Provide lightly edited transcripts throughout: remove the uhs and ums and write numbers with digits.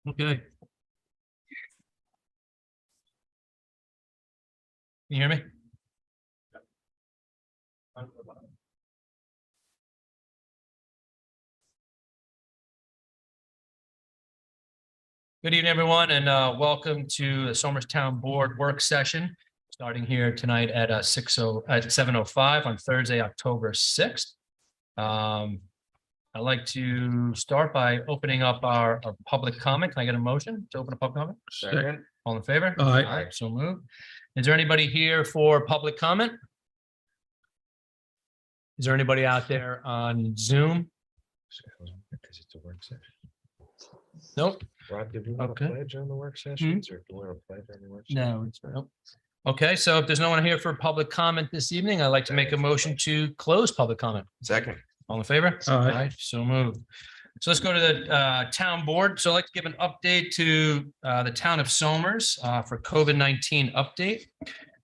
Okay. Can you hear me? Good evening, everyone, and welcome to the Somerstown Board Work Session, starting here tonight at 7:05 on Thursday, October 6th. I'd like to start by opening up our public comment. Can I get a motion to open a public comment? Second. All in favor? Aye. So moved. Is there anybody here for public comment? Is there anybody out there on Zoom? Because it's a work session. Nope. Rob, did we want to Okay. pledge on the work sessions or do we want to pledge on the work? No. Nope. Okay, so if there's no one here for public comment this evening, I'd like to make a motion to close public comment. Second. All in favor? Aye. So moved. So let's go to the town board. So I'd like to give an update to the town of Somers for COVID-19 update.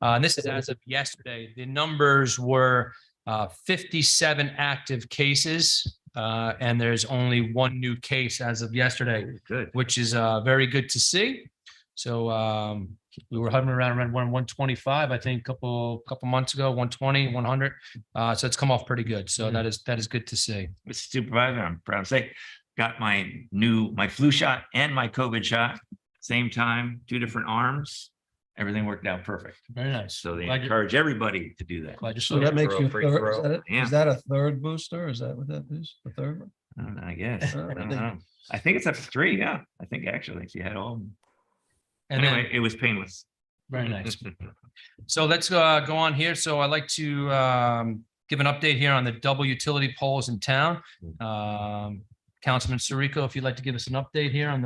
And this is as of yesterday. The numbers were 57 active cases, and there's only one new case as of yesterday, Good. which is very good to see. So we were hovering around 125, I think, a couple months ago, 120, 100. So it's come off pretty good. So that is good to see. Mr. Supervisor, I'm proud to say, got my flu shot and my COVID shot, same time, 2 different arms. Everything worked out perfect. Very nice. So they Glad you- encourage everybody to do that. Glad you're So that makes you, Free third- throw. is that- Yeah. is that a third booster? Is that what that is? The third one? I don't know, I guess. Oh, I don't really? know. I think it's up to 3. Yeah, I think actually if you had all. of them. And Anyway, then, it was painless. very nice. So let's go on here. So I'd like to give an update here on the double utility poles in town. Councilman Sirico, if you'd like to give us an update here on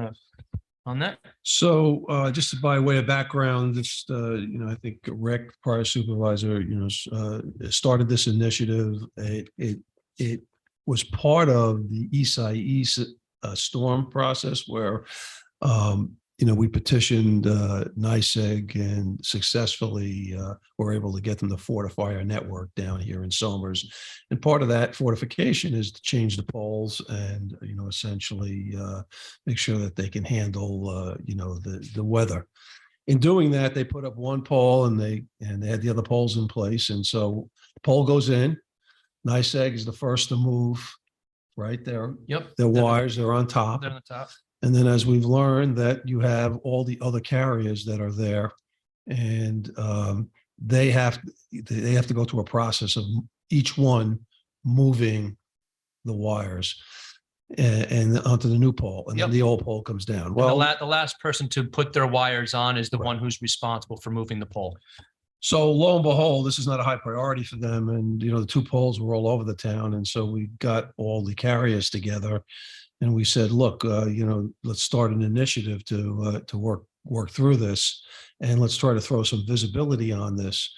that. So just by way of background, this, I think Rick, prior supervisor, started this initiative. It was part of the East storm process where, we petitioned Nyseg and successfully were able to get them to fortify our network down here in Somers. And part of that fortification is to change the poles and, essentially make sure that they can handle, the weather. In doing that, they put up one pole and they had the other poles in place. And so the pole goes in. Nyseg is the first to move right there. Yep. Their wires are on top. They're on the top. And then as we've learned that you have all the other carriers that are there and they have to go through a process of each one moving the wires and onto the new pole, and then the old pole comes down. And Well, the last person to put their wires on is the one who's responsible for moving the pole. so lo and behold, this is not a high priority for them. And, the 2 poles were all over the town. And so we got all the carriers together and we said, look, let's start an initiative to work through this, and let's try to throw some visibility on this.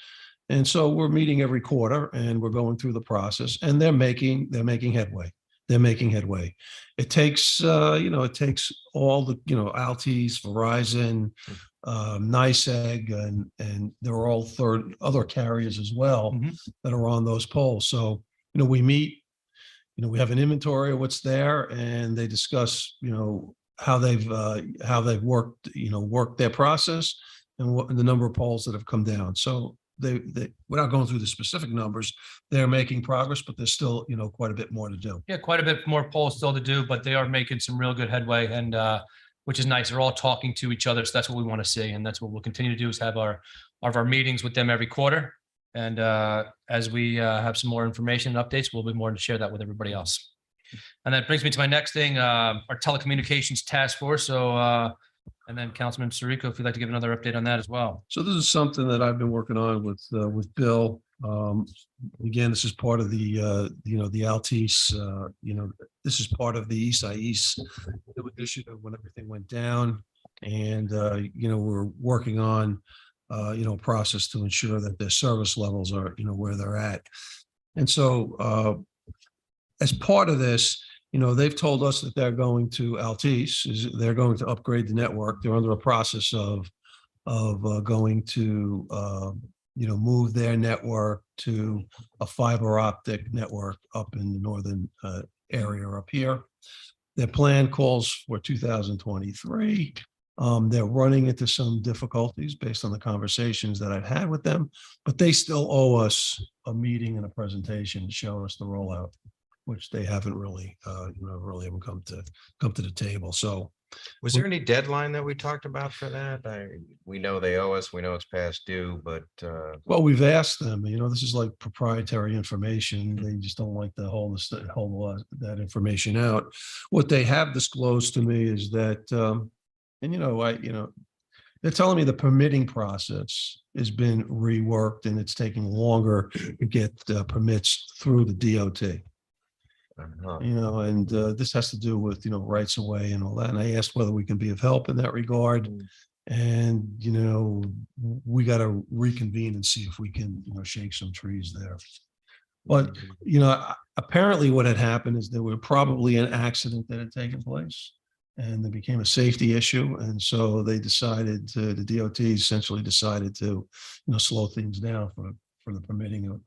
And so we're meeting every quarter and we're going through the process, and they're making headway. They're making headway. It takes, it takes all the, Altice, Verizon, Nyseg, and they're all other carriers as well that are on those poles. So, we meet, we have an inventory of what's there, and they discuss, how they've worked, worked their process and what the number of poles that have come down. So they without going through the specific numbers, they're making progress, but there's still, quite a bit more to do. Yeah, quite a bit more polls still to do, but they are making some real good headway, and which is nice. They're all talking to each other. So that's what we want to see. And that's what we'll continue to do, is have our meetings with them every quarter. And as we have some more information and updates, we'll be more to share that with everybody else. And that brings me to my next thing, our telecommunications task force. So, and then Councilman Sirico, if you'd like to give another update on that as well. So this is something that I've been working on with Bill. Again, this is part of the Altice, this is part of the East initiative when everything went down. And, we're working on, a process to ensure that their service levels are, where they're at. And so as part of this, they've told us that they're going to they're going to upgrade the network. They're under a process of going to, move their network to a fiber optic network up in the northern area up here. Their plan calls for 2023. They're running into some difficulties based on the conversations that I've had with them, but they still owe us a meeting and a presentation to show us the rollout, which they haven't really, really haven't come to the table. So Was there any deadline that we talked about for that? We know they owe us, we know it's past due, but well, we've asked them, this is like proprietary information. They just don't like to hold that information out. What they have disclosed to me is that, they're telling me the permitting process has been reworked and it's taking longer to get permits through the DOT. And this has to do with, rights of way and all that. And I asked whether we can be of help in that regard. And, we got to reconvene and see if we can, shake some trees there. But, apparently what had happened is there were probably an accident that had taken place and it became a safety issue. And so they decided the DOT essentially decided to, slow things down for the permitting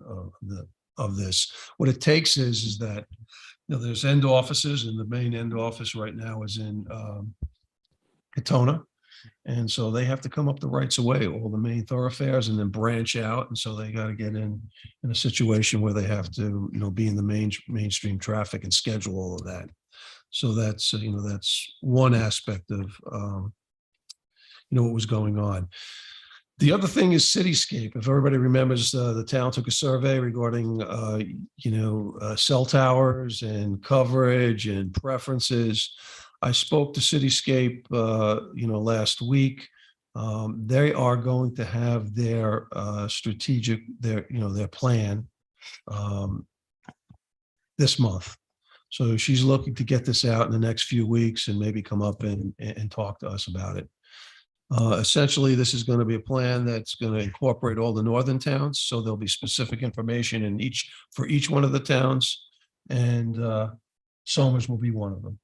of this. What it takes is that, there's end offices, and the main end office right now is in Katona. And so they have to come up the rights of way, all the main thoroughfares, and then branch out. And so they got to get in a situation where they have to, be in the mainstream traffic and schedule all of that. So that's, that's one aspect of, what was going on. The other thing is cityscape. If everybody remembers, the town took a survey regarding, cell towers and coverage and preferences. I spoke to Cityscape, last week. They are going to have their strategic, their plan this month. So she's looking to get this out in the next few weeks and maybe come up and talk to us about it. Essentially, this is going to be a plan that's going to incorporate all the northern towns. So there'll be specific information for each one of the towns, and Somers will be one of them.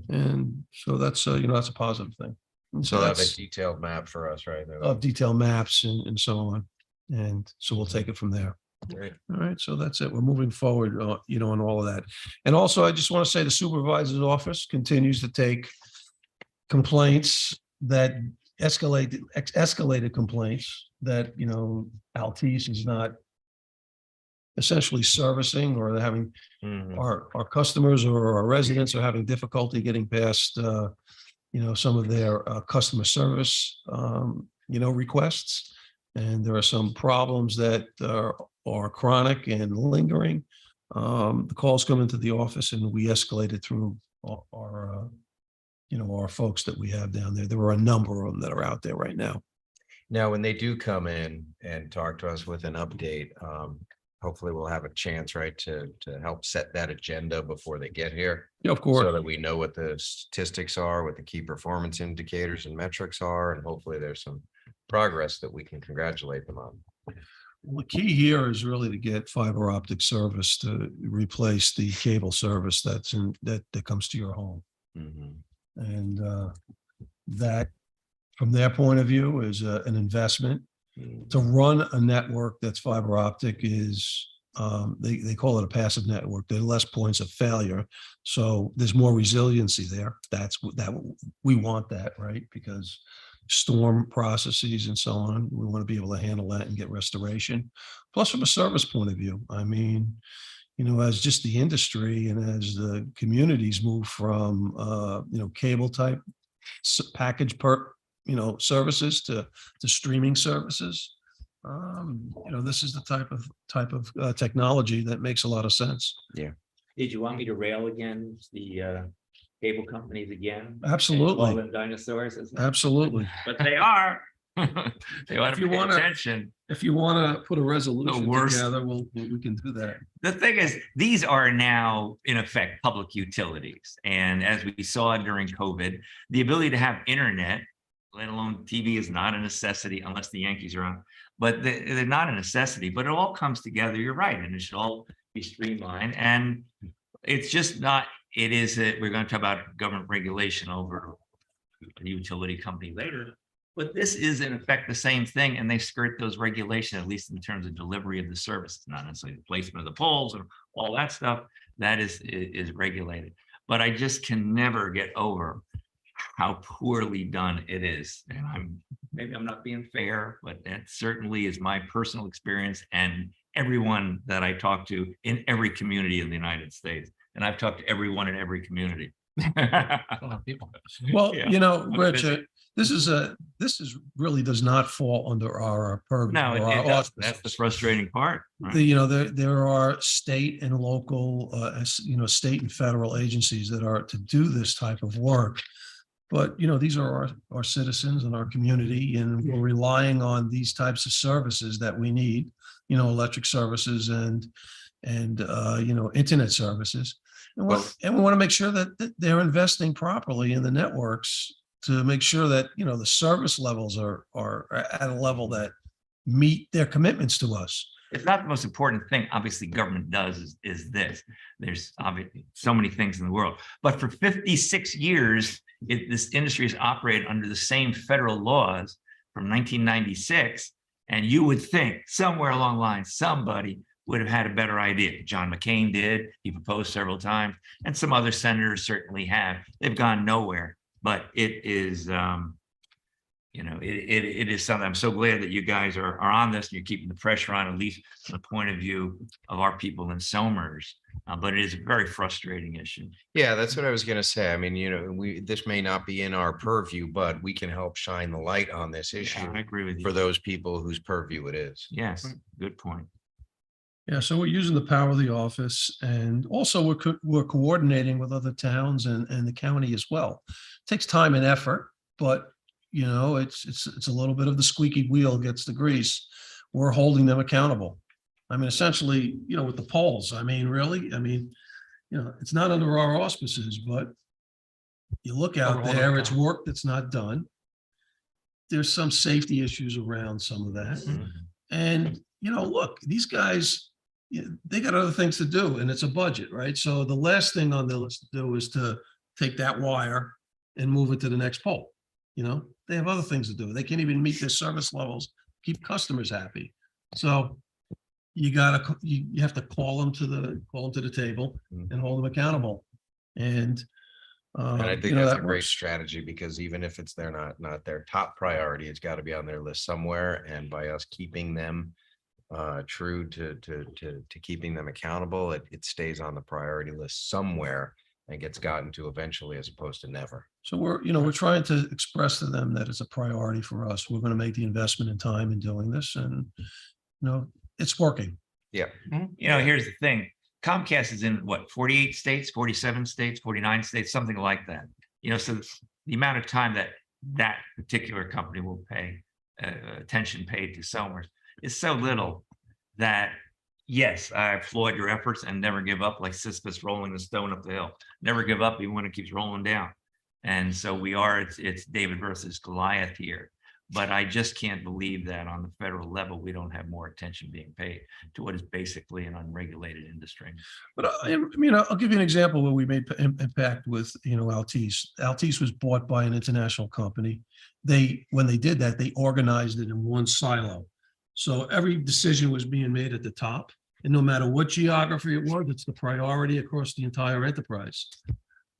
And so that's that's a positive thing. And so have a that's detailed map for us, right? detailed maps and so on. And so we'll take it from there. Great. All right, so that's it. We're moving forward, on all of that. And also, I just want to say the supervisor's office continues to take complaints that escalated complaints that, Altice is not essentially servicing, or they're having our customers or our residents are having difficulty getting past, some of their customer service, requests. And there are some problems that are chronic and lingering. The calls come into the office and we escalate it through our our folks that we have down there. There are a number of them that are out there right now. Now, when they do come in and talk to us with an update, hopefully we'll have a chance, right, to help set that agenda before they get here. Yeah, of course. So that we know what the statistics are, what the key performance indicators and metrics are, and hopefully there's some progress that we can congratulate them on. Well, the key here is really to get fiber optic service to replace the cable service that comes to your home. And that, from their point of view, is an investment. To run a network that's fiber optic is, they call it a passive network. There are less points of failure. So there's more resiliency there. We want that, right? Because storm processes and so on, we want to be able to handle that and get restoration. Plus, from a service point of view, I mean, as just the industry and as the communities move from, cable type package services to streaming services, this is the type of technology that makes a lot of sense. Yeah. Did you want me to rail against the cable companies again? Absolutely. Call them dinosaurs? Absolutely. But they are. They want to pay attention. If you want to put a resolution worst. together, we can do that. The thing is, these are now in effect public utilities. And as we saw during COVID, the ability to have internet, let alone TV, is not a necessity unless the Yankees are on, but they're not a necessity, but it all comes together. You're right. And it should all be streamlined. And it's just not, we're going to talk about government regulation over the utility company later. But this is in effect the same thing, and they skirt those regulations, at least in terms of delivery of the service, not necessarily the placement of the poles and all that stuff that is regulated. but I just can never get over how poorly done it is. And maybe I'm not being fair, but that certainly is my personal experience and everyone that I talk to in every community in the United States. And I've talked to everyone in every community. A lot of people. Well, Yeah. you know, I'm Rich, busy. this is really does not fall under our purview. No, or our that's the auspices. frustrating part. Right? You know, there are state and local, state and federal agencies that are to do this type of work. But, you know, these are our citizens and our community, and we're relying on these types of services that we need, you know, electric services and internet services. And we want to make sure that they're investing properly in the networks to make sure that, you know, the service levels are at a level that meet their commitments to us. It's not the most important thing, obviously, government does is this. There's obviously so many things in the world, but for 56 years, this industry has operated under the same federal laws from 1996. And you would think somewhere along the line, somebody would have had a better idea. John McCain did, he proposed several times, and some other senators certainly have. They've gone nowhere, but it is, it is something. I'm so glad that you guys are on this and you're keeping the pressure on, at least from the point of view of our people in Somers. But it is a very frustrating issue. Yeah, that's what I was going to say. I mean, you know, this may not be in our purview, but we can help shine the light on this issue Yeah, I agree with you. for those people whose purview it is. Yes, good point. Yeah, so we're using the power of the office, and also we're coordinating with other towns and the county as well. It takes time and effort, but you know, it's a little bit of the squeaky wheel gets the grease. We're holding them accountable. I mean, essentially, you know, with the polls, I mean, really, I mean, you know, it's not under our auspices, but you look out there, it's work that's not done. There's some safety issues around some of that. Mhm. And, you know, look, these guys, they got other things to do, and it's a budget, right? So the last thing on the list to do is to take that wire and move it to the next pole. You know, they have other things to do. They can't even meet their service levels, keep customers happy. So you have to call them to the table and hold them accountable. And I think you know, that's a that great works. strategy, because even if it's not their top priority, it's got to be on their list somewhere. And by us keeping them true to keeping them accountable, it stays on the priority list somewhere and gets gotten to eventually, as opposed to never. So we're trying to express to them that it's a priority for us. We're going to make the investment in time in doing this, and you know, it's working. Yeah. You know, here's the thing. Comcast is in what, 48 states, 47 states, 49 states, something like that. You know, so the amount of time that particular company will pay attention paid to Somers is so little that, yes, I applaud your efforts and never give up, like Sisyphus rolling the stone up the hill. Never give up even when it keeps rolling down. And so it's David versus Goliath here. But I just can't believe that on the federal level, we don't have more attention being paid to what is basically an unregulated industry. But I mean, I'll give you an example where we made impact with, you know, Altice. Altice was bought by an international company. When they did that, they organized it in one silo. So every decision was being made at the top, and no matter what geography it was, it's the priority across the entire enterprise.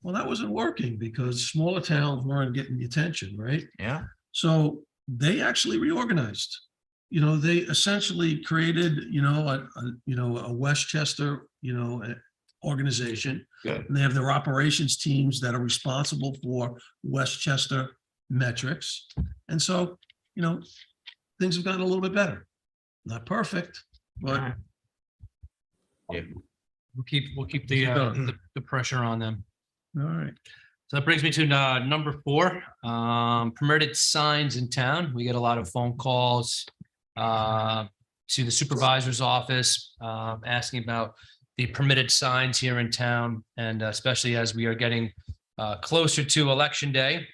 Well, that wasn't working because smaller towns weren't getting the attention, right? Yeah. So they actually reorganized. You know, they essentially created, a Westchester, organization. Good. And they have their operations teams that are responsible for Westchester metrics. And so, you know, things have gotten a little bit better. Not perfect, but We'll keep the pressure on them. all right. So that brings me to number 4, permitted signs in town. We get a lot of phone calls to the supervisor's office asking about the permitted signs here in town, and especially as we are getting closer to Election Day.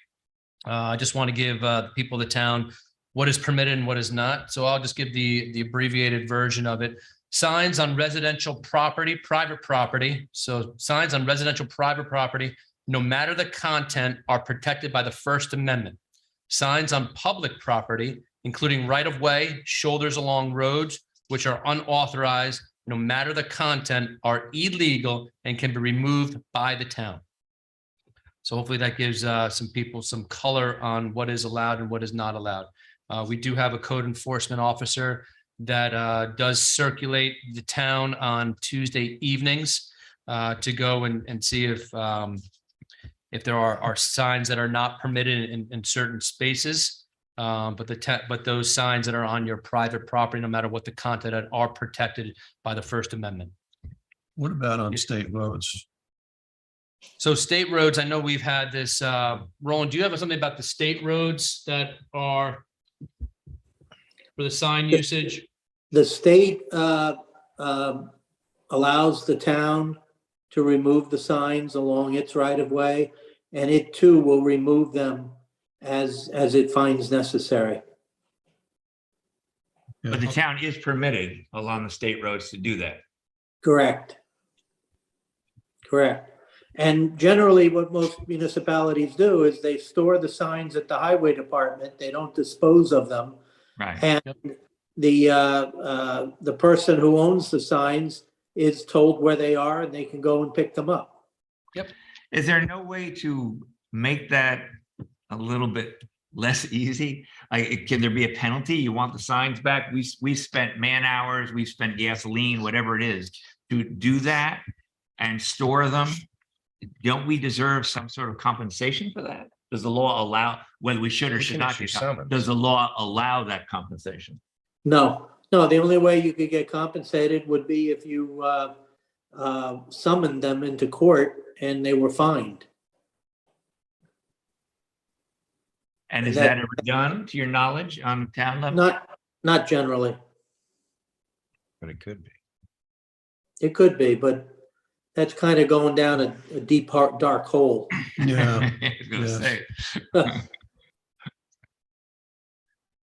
I just want to give the people of the town what is permitted and what is not. So I'll just give the abbreviated version of it. Signs on residential property, private property. So signs on residential private property, no matter the content, are protected by the First Amendment. Signs on public property, including right-of-way, shoulders along roads, which are unauthorized, no matter the content, are illegal and can be removed by the town. So hopefully that gives some people some color on what is allowed and what is not allowed. We do have a code enforcement officer that does circulate the town on Tuesday evenings to go and see if there are signs that are not permitted in certain spaces. But those signs that are on your private property, no matter what the content, are protected by the First Amendment. What about on state roads? So state roads, I know we've had this, Roland, do you have something about the state roads that are for the sign usage? The state allows the town to remove the signs along its right of way, and it too will remove them as it finds necessary. But the town is permitted along the state roads to do that. Correct. Correct. And generally what most municipalities do is they store the signs at the highway department. They don't dispose of them. Right. And the person who owns the signs is told where they are and they can go and pick them up. Yep. Is there no way to make that a little bit less easy? Like, can there be a penalty? You want the signs back? We spent man hours, we spent gasoline, whatever it is, to do that and store them. Don't we deserve some sort of compensation for that? Does the law allow, whether we should or We should can not issue get summons. does the law allow that compensation? No, the only way you could get compensated would be if you summoned them into court and they were fined. And is that ever done, to your knowledge, on town level? Not generally. But it could be. It could be, but that's kind of going down a deep, dark hole. Yeah. I was gonna Yeah. say.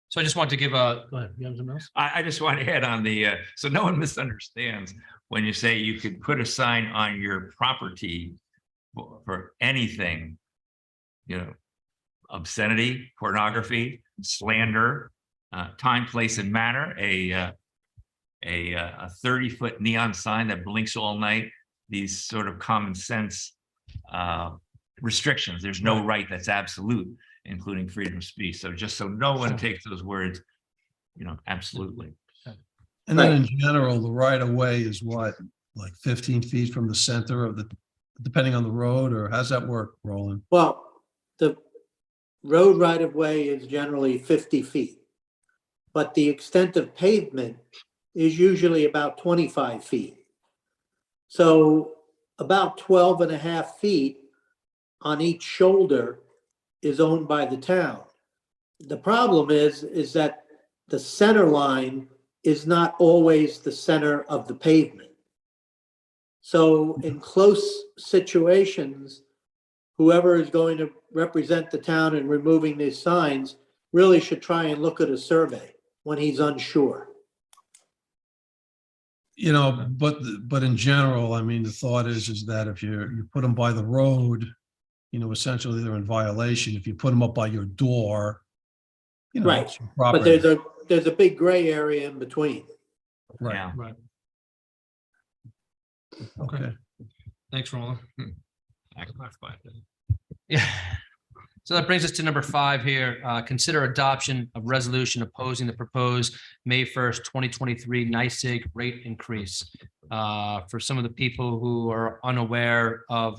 So I just want to give a, go ahead, you have something else? I just want to add on the, so no one misunderstands when you say you could put a sign on your property for anything, obscenity, pornography, slander, time, place, and manner, a 30-foot neon sign that blinks all night, these sort of common sense restrictions. There's no right that's absolute, including freedom of speech. So just so no one takes those words, absolutely. And then in general, the right of way is what, like 15 feet from the center of the, depending on the road, or how's that work, Roland? Well, the road right of way is generally 50 feet, but the extent of pavement is usually about 25 feet. So about 12 and a half feet on each shoulder is owned by the town. The problem is that the center line is not always the center of the pavement. So in close situations, whoever is going to represent the town in removing these signs really should try and look at a survey when he's unsure. But in general, I mean, the thought is that if you put them by the road, essentially they're in violation. If you put them up by your door, Right. it's your But property. there's a big gray area in between. Right. Yeah. Right. Okay. Thanks, Roland. I clarified that. Yeah. So that brings us to number 5 here. Consider adoption of resolution opposing the proposed May 1st, 2023 Nyseg rate increase. For some of the people who are unaware of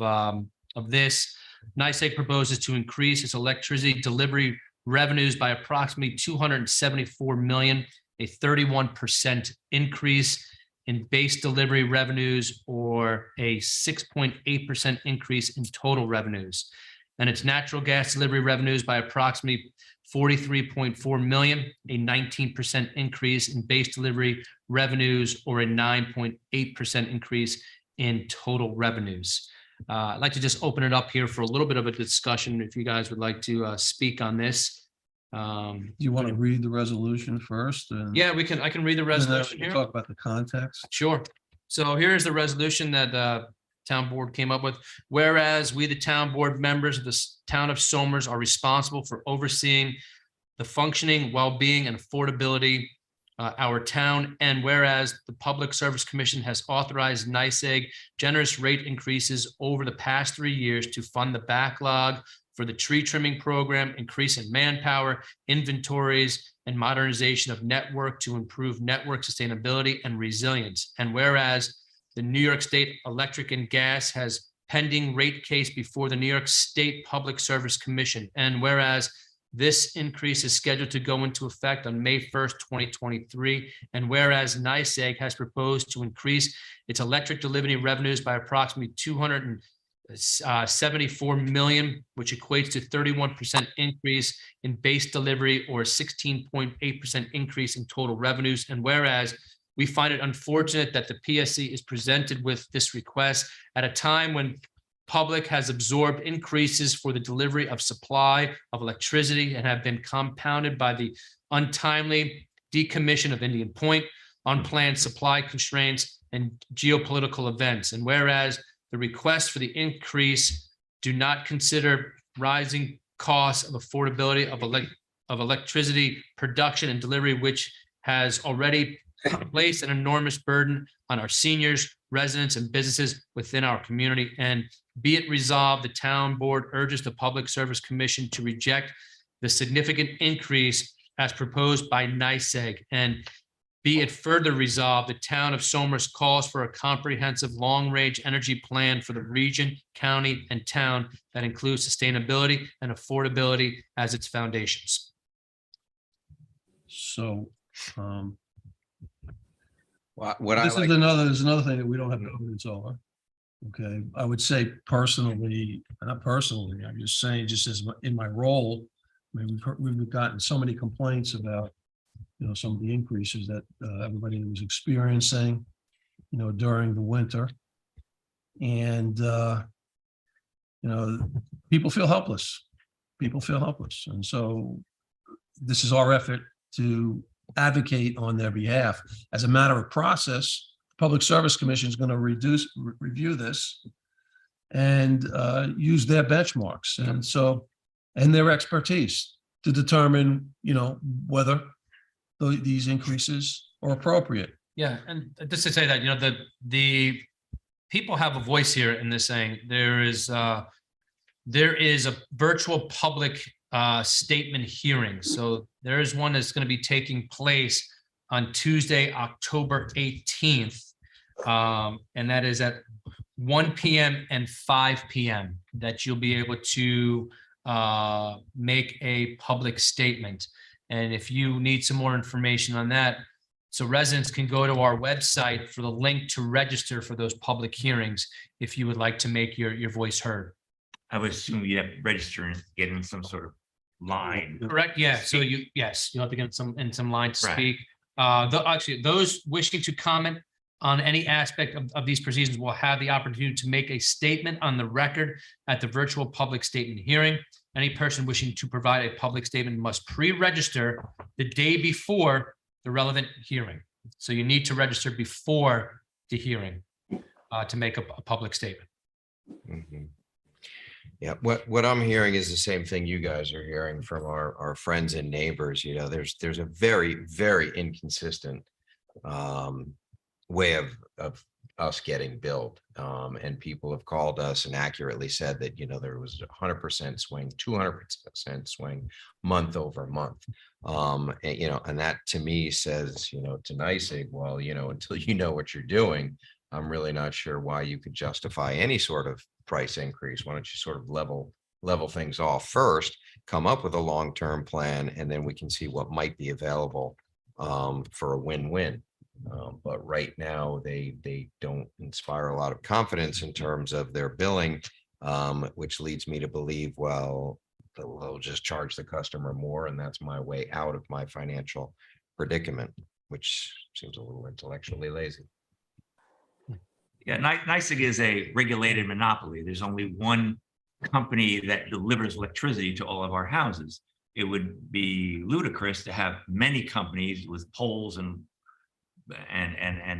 this, Nyseg proposes to increase its electricity delivery revenues by approximately $274 million, a 31% increase in base delivery revenues, or a 6.8% increase in total revenues. And its natural gas delivery revenues by approximately $43.4 million, a 19% increase in base delivery revenues, or a 9.8% increase in total revenues. I'd like to just open it up here for a little bit of a discussion, if you guys would like to speak on this. Do you want to read the resolution first? Yeah, I can read the resolution here. Talk about the context. Sure. So here is the resolution that the town board came up with. Whereas we, the town board members of the town of Somers, are responsible for overseeing the functioning, well-being, and affordability our town. And whereas the Public Service Commission has authorized Nyseg generous rate increases over the past 3 years to fund the backlog for the tree trimming program, increase in manpower, inventories, and modernization of network to improve network sustainability and resilience. And whereas the New York State Electric and Gas has pending rate case before the New York State Public Service Commission. And whereas this increase is scheduled to go into effect on May 1st, 2023. And whereas Nyseg has proposed to increase its electric delivery revenues by approximately $274 million, which equates to 31% increase in base delivery or 16.8% increase in total revenues. And whereas we find it unfortunate that the PSC is presented with this request at a time when public has absorbed increases for the delivery of supply of electricity and have been compounded by the untimely decommission of Indian Point, unplanned supply constraints, and geopolitical events. And whereas the requests for the increase do not consider rising costs of affordability of electricity production and delivery, which has already placed an enormous burden on our seniors, residents, and businesses within our community. And be it resolved, the town board urges the Public Service Commission to reject the significant increase as proposed by Nyseg. And be it further resolved, the town of Somers calls for a comprehensive long-range energy plan for the region, county, and town that includes sustainability and affordability as its foundations. So What I this like, is another thing that we don't have evidence over. Okay, I would say personally, not personally, I'm just saying, just as in my role, I mean, we've gotten so many complaints about, you know, some of the increases that everybody was experiencing, you know, during the winter. And, you know, people feel helpless. People feel helpless. And so this is our effort to advocate on their behalf. As a matter of process, the Public Service Commission is going to review this and use their benchmarks and their expertise to determine, you know, whether these increases are appropriate. Yeah, and just to say that, you know, the people have a voice here in this saying there is a virtual public statement hearing. So there is one that's going to be taking place on Tuesday, October 18th. And that is at 1 p.m. and 5 p.m. that you'll be able to make a public statement. And if you need some more information on that, so residents can go to our website for the link to register for those public hearings if you would like to make your voice heard. I would assume you have to register and get in some sort of line. Correct. Yeah. So you'll have to get in some line to Right. speak. Actually, those wishing to comment on any aspect of these proceedings will have the opportunity to make a statement on the record at the virtual public statement hearing. Any person wishing to provide a public statement must pre-register the day before the relevant hearing. So you need to register before the hearing to make a public statement. Mhm. Yeah, what I'm hearing is the same thing you guys are hearing from our friends and neighbors. You know, there's a very, very inconsistent way of us getting billed. And people have called us and accurately said that, you know, there was 100% swing, 200% swing month over month. And, you know, and that to me says, you know, to Nyseg, well, you know, until you know what you're doing, I'm really not sure why you could justify any sort of price increase. Why don't you sort of level things off first, come up with a long-term plan, and then we can see what might be available for a win-win. But right now, they don't inspire a lot of confidence in terms of their billing, which leads me to believe, well, they'll just charge the customer more, and that's my way out of my financial predicament, which seems a little intellectually lazy. Yeah, Nyseg is a regulated monopoly. There's only one company that delivers electricity to all of our houses. It would be ludicrous to have many companies with poles and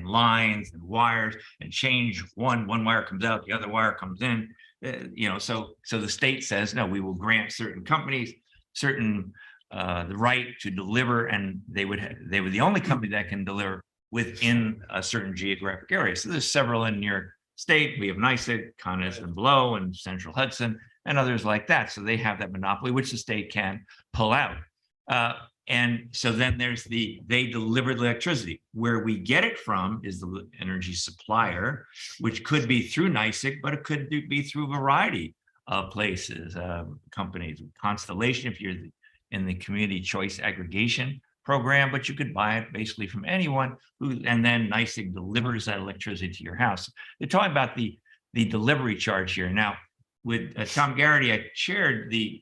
lines and wires and change one wire comes out, the other wire comes in. You know, so the state says, no, we will grant certain companies certain the right to deliver, and they were the only company that can deliver within a certain geographic area. So there's several in New York State. We have Nyseg, Con Edison and Blow, and Central Hudson, and others like that. So they have that monopoly, which the state can pull out. And so then there's they deliver the electricity. Where we get it from is the energy supplier, which could be through Nyseg, but it could be through a variety of places, companies, Constellation, if you're in the community choice aggregation program, but you could buy it basically from anyone who, and then Nyseg delivers that electricity to your house. They're talking about the delivery charge here. Now, with Tom Garrity, I chaired the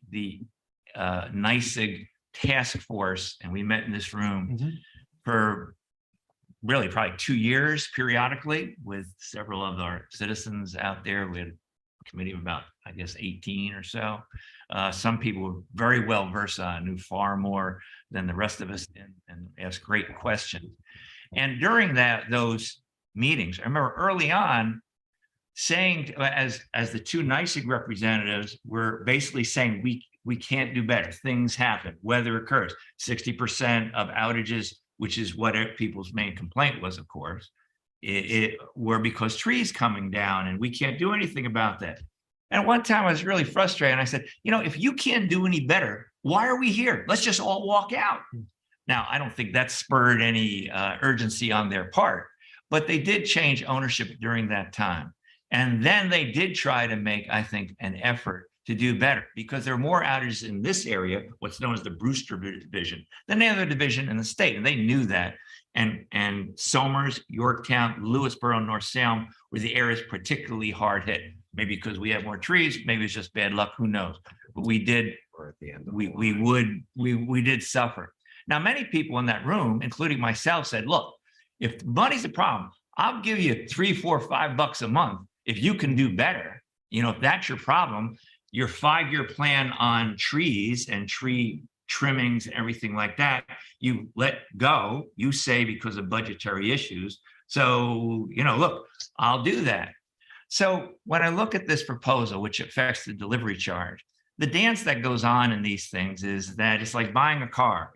Nyseg task force, and we met in this room for really probably 2 years periodically with several of our citizens out there. We had a committee of about, I guess, 18 or so. Some people were very well versed on, knew far more than the rest of us, and asked great questions. And during those meetings, I remember early on saying, as the two Nyseg representatives were basically saying, we can't do better. Things happen, weather occurs. 60% of outages, which is what people's main complaint was, of course, it were because trees coming down, and we can't do anything about that. And one time I was really frustrated, and I said, if you can't do any better, why are we here? Let's just all walk out. Now, I don't think that spurred any urgency on their part, but they did change ownership during that time. And then they did try to make, I think, an effort to do better, because there are more outages in this area, what's known as the Brewster division, than any other division in the state. And they knew that. And Somers, Yorktown, Lewisboro, North Salem were the areas particularly hard hit. Maybe because we have more trees, maybe it's just bad luck, who knows? But we did, Or at the end. we did suffer. Now, many people in that room, including myself, said, look, if money's a problem, I'll give you $3, $4, $5 a month if you can do better. If that's your problem, your 5-year plan on trees and tree trimmings and everything like that, you let go, you say, because of budgetary issues. So, look, I'll do that. So when I look at this proposal, which affects the delivery charge, the dance that goes on in these things is that it's like buying a car.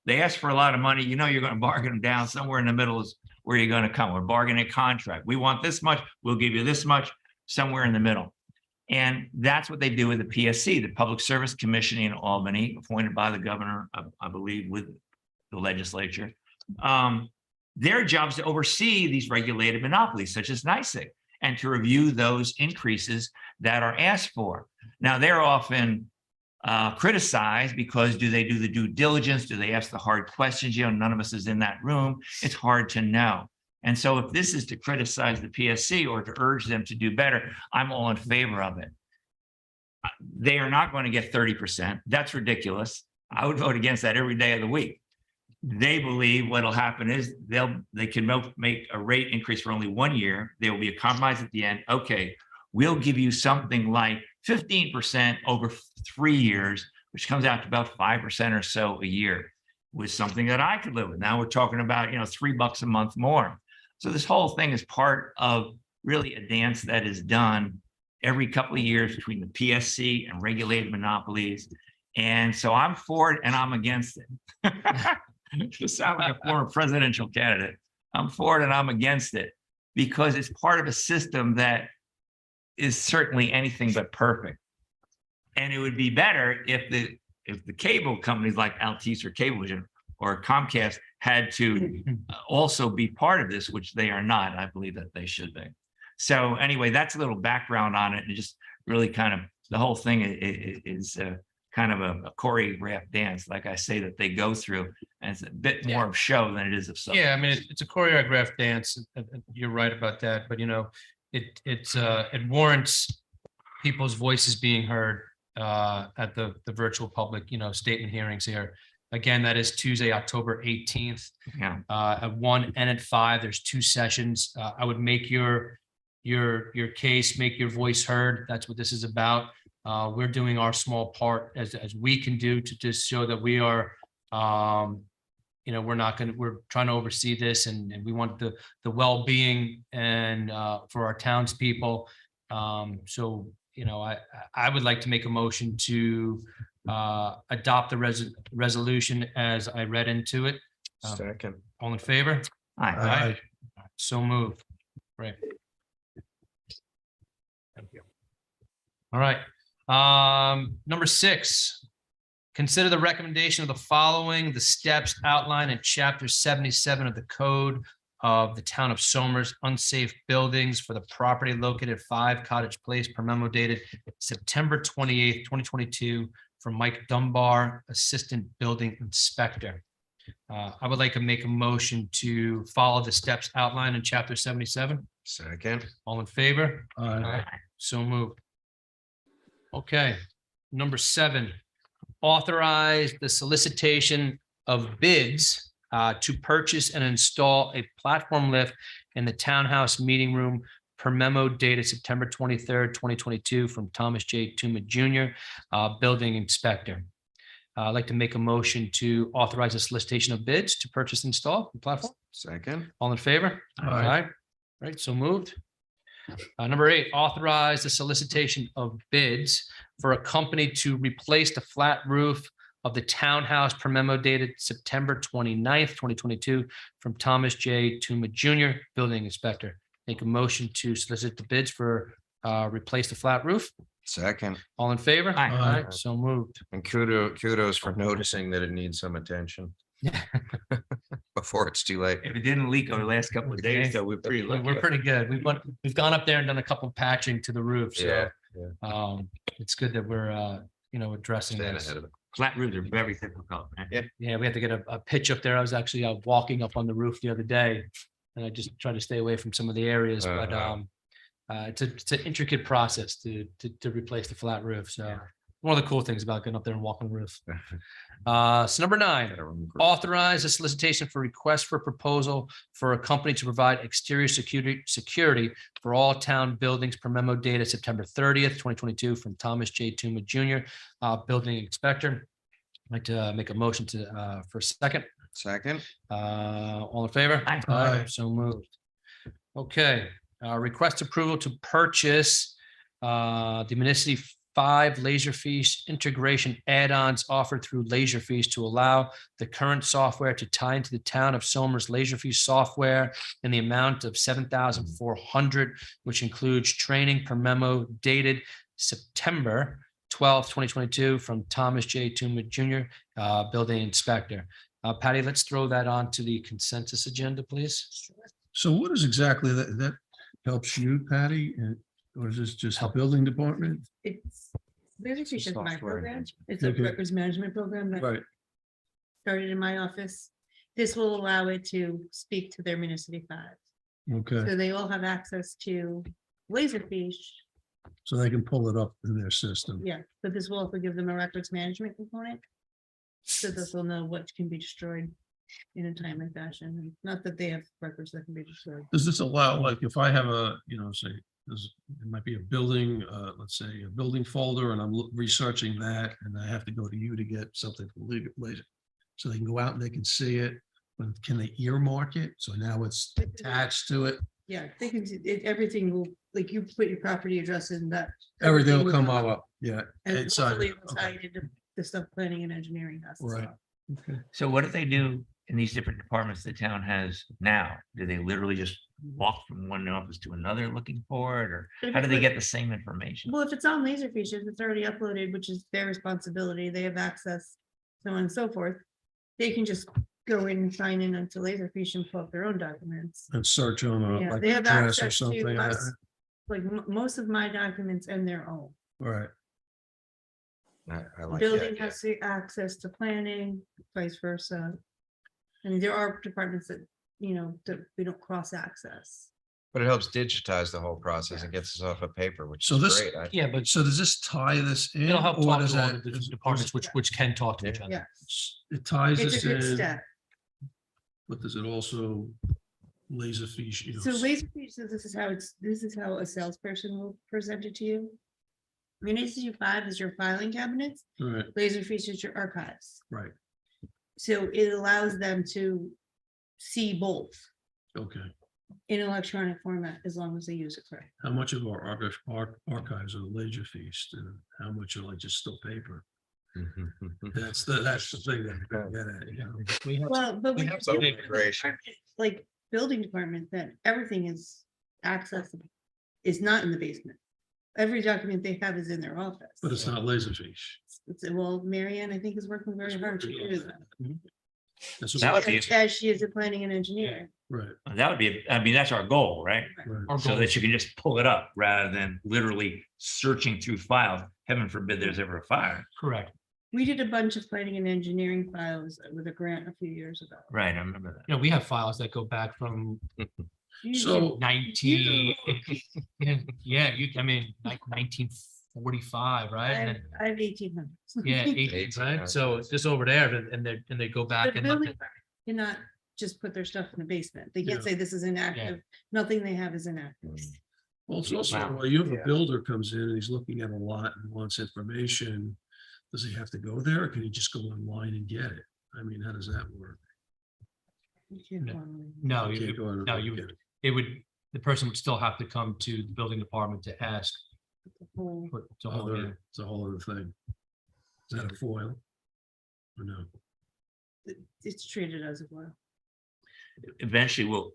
They ask for a lot of money, you're going to bargain them down. Somewhere in the middle is where you're going to come. We're bargaining a contract. We want this much, we'll give you this much, somewhere in the middle. And that's what they do with the PSC, the Public Service Commission in Albany, appointed by the governor, I believe, with the legislature. Their job is to oversee these regulated monopolies, such as Nyseg, and to review those increases that are asked for. Now, they're often criticized because do they do the due diligence? Do they ask the hard questions? None of us is in that room. It's hard to know. And so if this is to criticize the PSC or to urge them to do better, I'm all in favor of it. They are not going to get 30%. That's ridiculous. I would vote against that every day of the week. They believe what'll happen is they can make a rate increase for only 1 year. There will be a compromise at the end. Okay, we'll give you something like 15% over 3 years, which comes out to about 5% or so a year, with something that I could live with. Now we're talking about, $3 a month more. So this whole thing is part of really a dance that is done every couple of years between the PSC and regulated monopolies. And so I'm for it and I'm against it. To sound like a former presidential candidate, I'm for it and I'm against it, because it's part of a system that is certainly anything but perfect. And it would be better if the cable companies like Altice or Cablevision or Comcast had to also be part of this, which they are not. I believe that they should be. So anyway, that's a little background on it. And just really kind of, the whole thing is kind of a choreographed dance, like I say, that they go through. And it's a bit more of show than it is of substance. Yeah, I mean, it's a choreographed dance. You're right about that. But, it warrants people's voices being heard at the virtual public, statement hearings here. Again, that is Tuesday, October 18th. Yeah. At 1 and at 5, there's 2 sessions. I would make your case, make your voice heard. That's what this is about. We're doing our small part as we can do to just show that we are, we're trying to oversee this, and we want the well-being and for our townspeople. So, I would like to make a motion to adopt the resolution as I read into it. Second. All in favor? Aye. Aye. So moved. Great. Thank you. All right. Number 6, consider the recommendation of the following, the steps outlined in chapter 77 of the code of the town of Somers, unsafe buildings for the property located at 5 Cottage Place per memo dated September 28th, 2022 from Mike Dunbar, Assistant Building Inspector. I would like to make a motion to follow the steps outlined in chapter 77. Second. All in favor? Aye. So moved. Okay, number 7, authorize the solicitation of bids to purchase and install a platform lift in the townhouse meeting room per memo dated September 23rd, 2022 from Thomas J. Tuma Jr., Building Inspector. I'd like to make a motion to authorize a solicitation of bids to purchase and install the platform. Second. All in favor? Aye. Right, so moved. Number 8, authorize the solicitation of bids for a company to replace the flat roof of the townhouse per memo dated September 29th, 2022 from Thomas J. Tuma Jr., Building Inspector. Make a motion to solicit the bids for replace the flat roof. Second. All in favor? Aye. So moved. And kudos for noticing that it needs some attention before it's too late. If it didn't leak over the last couple of days, so we're pretty lucky. We're pretty good. We've gone up there and done a couple patching to the roof. So Yeah. it's good that we're addressing Staying this. ahead of it. Flat roofs are very difficult, man. Yeah, we had to get a pitch up there. I was actually walking up on the roof the other day, and I just tried to stay away from some of the areas, but it's an intricate process to replace the flat roof. So one of the cool things about getting up there and walking the roof. So number 9, authorize a solicitation for request for proposal for a company to provide exterior security for all town buildings per memo dated September 30th, 2022 from Thomas J. Tuma Jr., Building Inspector. I'd like to make a motion for a second. Second. All in favor? Aye. So moved. Okay, request approval to purchase the Municity 5 Laserfish integration add-ons offered through Laserfish to allow the current software to tie into the town of Somers Laserfish software in the amount of $7,400, which includes training per memo dated September 12th, 2022 from Thomas J. Tuma Jr., Building Inspector. Patty, let's throw that on to the consensus agenda, please. So what is exactly that helps you, Patty? Or is this just the building department? It's Laserfish is my Software program. enhancement. It's a Okay. records management program that Right. started in my office. This will allow it to speak to their Municity 5. Okay. So they all have access to Laserfish. So they can pull it up in their system. Yeah, but this will also give them a records management component. So this will know what can be destroyed in a timely fashion. And not that they have records that can be destroyed. Does this allow, like, if I have say, it might be a building, let's say a building folder, and I'm researching that, and I have to go to you to get something from later. So they can go out and they can see it, but can they earmark it? So now it's attached to it. Yeah, they can, everything will, like you put your property address in that. Everything will come up. Yeah. And inside hopefully it. it'll tie into the stuff planning and engineering has. Right. Okay. So what do they do in these different departments the town has now? Do they literally just walk from one office to another looking for it, or how do they get the same information? Well, if it's on Laserfish, if it's already uploaded, which is their responsibility, they have access, so on and so forth. They can just go in and sign in onto Laserfish and pull up their own documents. And search on a Yeah, like they have address or access something. to us, like most of my documents and their own. Right. I like Building that. has access to planning, vice versa. And there are departments that, that we don't cross access. But it helps digitize the whole process and gets us off of paper, which So is this- great. Yeah, but So does this tie this in? it'll help or talk does to all that- the different departments which can talk to each other. Yes, It ties it's this a good in, step. but does it also Laserfish? So Laserfish, so this is how a salesperson will present it to you. Municipal 5 is your filing cabinets, Right, Laserfish is your archives. right. So it allows them to see both Okay. in electronic format as long as they use it correct. How much of our archives are Laserfish and how much are like just still paper? That's the thing that I get at, you know. We have Well, but we we have some have integration. like building department that everything is accessible, is not in the basement. Every document they have is in their office. But it's not Laserfish. Well, Marianne, I think, is working very hard to do that. That's That what, would be, As she is a planning and engineer. right, that would be, I mean, that's our goal, right? right. our So goal. that you can just pull it up rather than literally searching through files. Heaven forbid there's ever a fire. Correct. We did a bunch of planning and engineering files with a grant a few years ago. Right, I remember that. You know, we have files that go back from So, 19, yeah, I mean, like 1945, right? And then, I have 1800s. yeah, 18, right? So it's just over there and they go back The and look building at, department cannot just put their stuff in the basement. They Yeah. can't say this is inactive. Nothing they have is inactive. well, it's also, Wow. well, you have a builder comes in and he's looking at a lot and wants information. Does he have to go there or can he just go online and get it? I mean, how does that work? You can't No. go online. no, You you, can't go online no, and you get would, it. it would, the person would still have to come to the building department to ask. The whole- for- to hold it. It's a whole other thing. Is that a foil? Or no? It's treated as a well. Eventually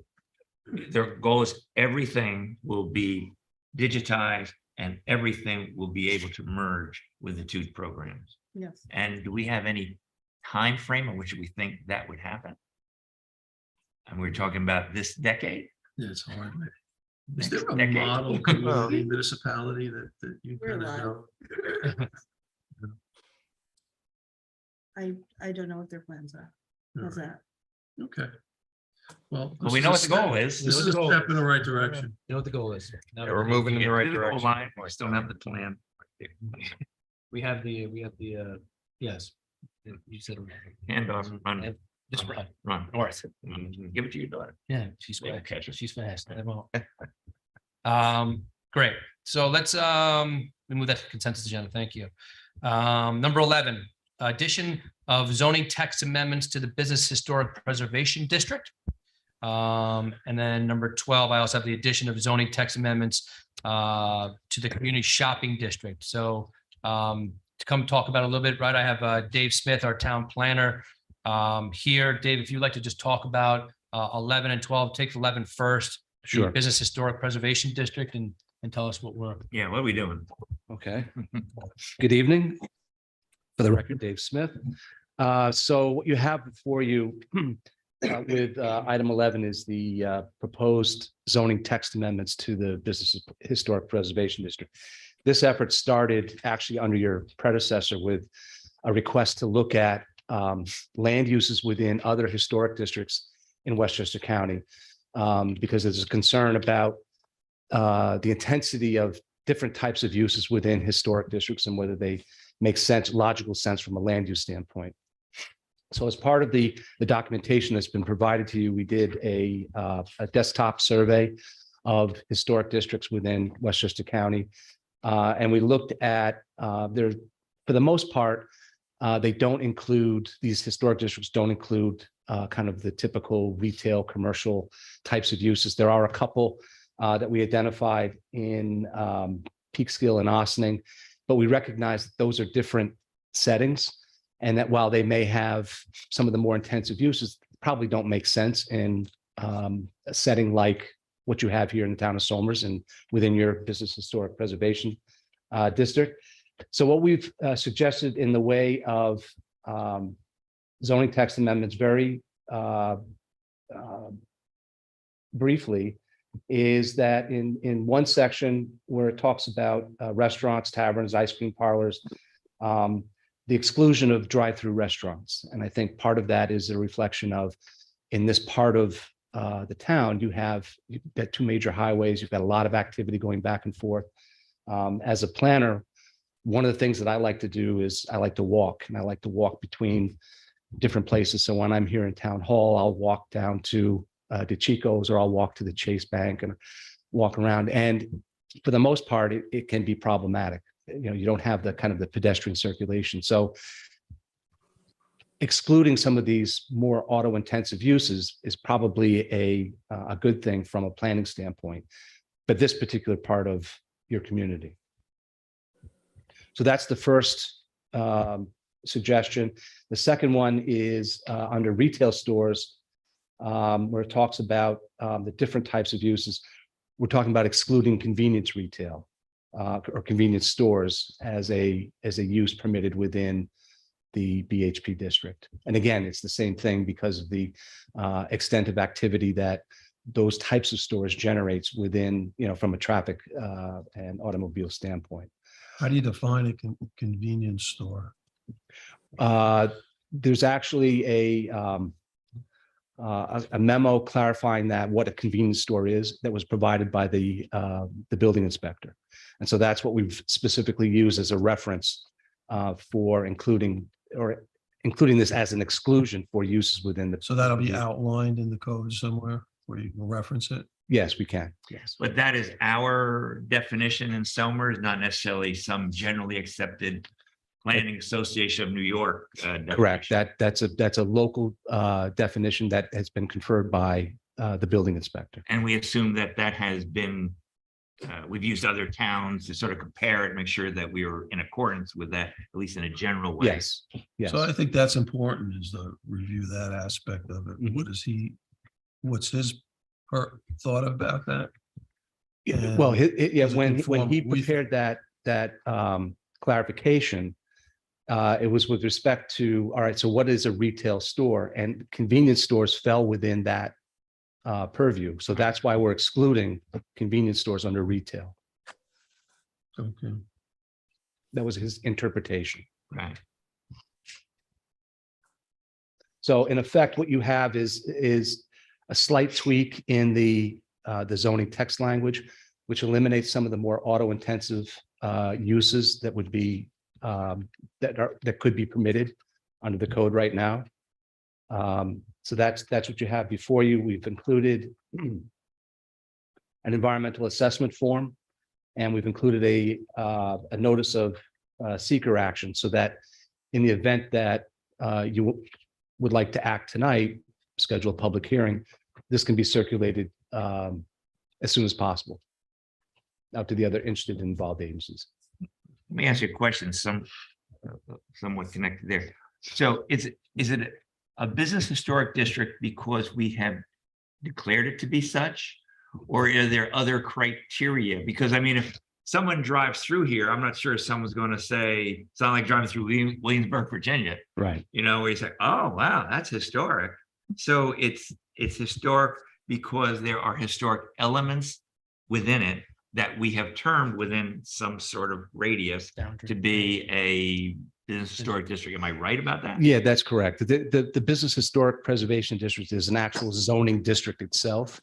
their goal is everything will be digitized and everything will be able to merge with the two programs. Yes. And do we have any time frame in which we think that would happen? And we're talking about this decade? Yeah, it's hard. Is Next there a decade? model community municipality that you We're kind of alive. know? I don't know what their plans are. How's that? Okay. Well. Well, we know what the goal is. This is a step in the right direction. You know what the goal is. Now Yeah, we're moving in the right Get to goal direction. line, we still have the plan. We have the, yes. You said. Hand on, run, Just run, run. north. Give it to your daughter. Yeah, she's Yeah, fast. catch her. She's fast. I won't. Great. So let's we move that to consensus agenda. Thank you. Number 11, addition of zoning text amendments to the Business Historic Preservation District. And then number 12, I also have the addition of zoning text amendments to the Community Shopping District. So to come talk about it a little bit, right? I have Dave Smith, our town planner, here. Dave, if you'd like to just talk about 11 and 12, take 11 first. the Sure. Business Historic Preservation District and tell us what we're. Yeah, what are we doing? Okay. Good evening. For the record, Dave Smith. So what you have before you with item 11 is the proposed zoning text amendments to the Business Historic Preservation District. This effort started actually under your predecessor with a request to look at land uses within other historic districts in Westchester County, because there's a concern about the intensity of different types of uses within historic districts and whether they make sense, logical sense from a land use standpoint. So as part of the documentation that's been provided to you, we did a desktop survey of historic districts within Westchester County. And we looked at, there, for the most part, they don't include, these historic districts don't include kind of the typical retail, commercial types of uses. There are a couple that we identified in Peekskill and Ossining, but we recognize that those are different settings, and that while they may have some of the more intensive uses, probably don't make sense in a setting like what you have here in the town of Somers and within your Business Historic Preservation District. So what we've suggested in the way of zoning text amendments very briefly is that in one section where it talks about restaurants, taverns, ice cream parlors, the exclusion of drive-through restaurants. And I think part of that is a reflection of, in this part of the town, you've got two major highways, you've got a lot of activity going back and forth. As a planner, one of the things that I like to do is I like to walk, and I like to walk between different places. So when I'm here in Town Hall, I'll walk down to DeChico's, or I'll walk to the Chase Bank and walk around. And for the most part, it can be problematic. You know, you don't have the kind of the pedestrian circulation. So excluding some of these more auto-intensive uses is probably a good thing from a planning standpoint, but this particular part of your community. So that's the first suggestion. The second one is under retail stores, where it talks about the different types of uses. We're talking about excluding convenience retail or convenience stores as a use permitted within the BHP district. And again, it's the same thing because of the extent of activity that those types of stores generates within, from a traffic and automobile standpoint. How do you define a convenience store? There's actually a memo clarifying that what a convenience store is that was provided by the building inspector. And so that's what we've specifically used as a reference for including this as an exclusion for uses within the. So that'll be outlined in the code somewhere where you can reference it? Yes, we can. Yes. But that is our definition in Somers, not necessarily some generally accepted Planning Association of New York. Correct. definition. That's a local definition that has been conferred by the building inspector. And we assume that has been, we've used other towns to sort of compare it, make sure that we are in accordance with that, at least in a general way. Yes. Yes. So I think that's important, is to review that aspect of it. Mhm. What's his thought about that? Yeah, well, does it when conform he with- prepared that clarification, it was with respect to, all right, so what is a retail store? And convenience stores fell within that purview. So that's why we're excluding convenience stores under retail. Okay. That was his interpretation. Right. So in effect, what you have is a slight tweak in the zoning text language, which eliminates some of the more auto-intensive uses that would be that could be permitted under the code right now. So that's what you have before you. We've included an environmental assessment form, and we've included a notice of seeker action, so that in the event that you would like to act tonight, schedule a public hearing, this can be circulated as soon as possible out to the other interested and involved agencies. Let me ask you a question, somewhat connected there. So is it a business historic district because we have declared it to be such? Or are there other criteria? Because I mean, if someone drives through here, I'm not sure if someone's going to say, it's not like driving through Williamsburg, Virginia, Right. where you say, oh, wow, that's historic. So it's historic because there are historic elements within it that we have termed within some sort of radius to be a business historic district. Am I right about that? Yeah, that's correct. The Business Historic Preservation District is an actual zoning district itself.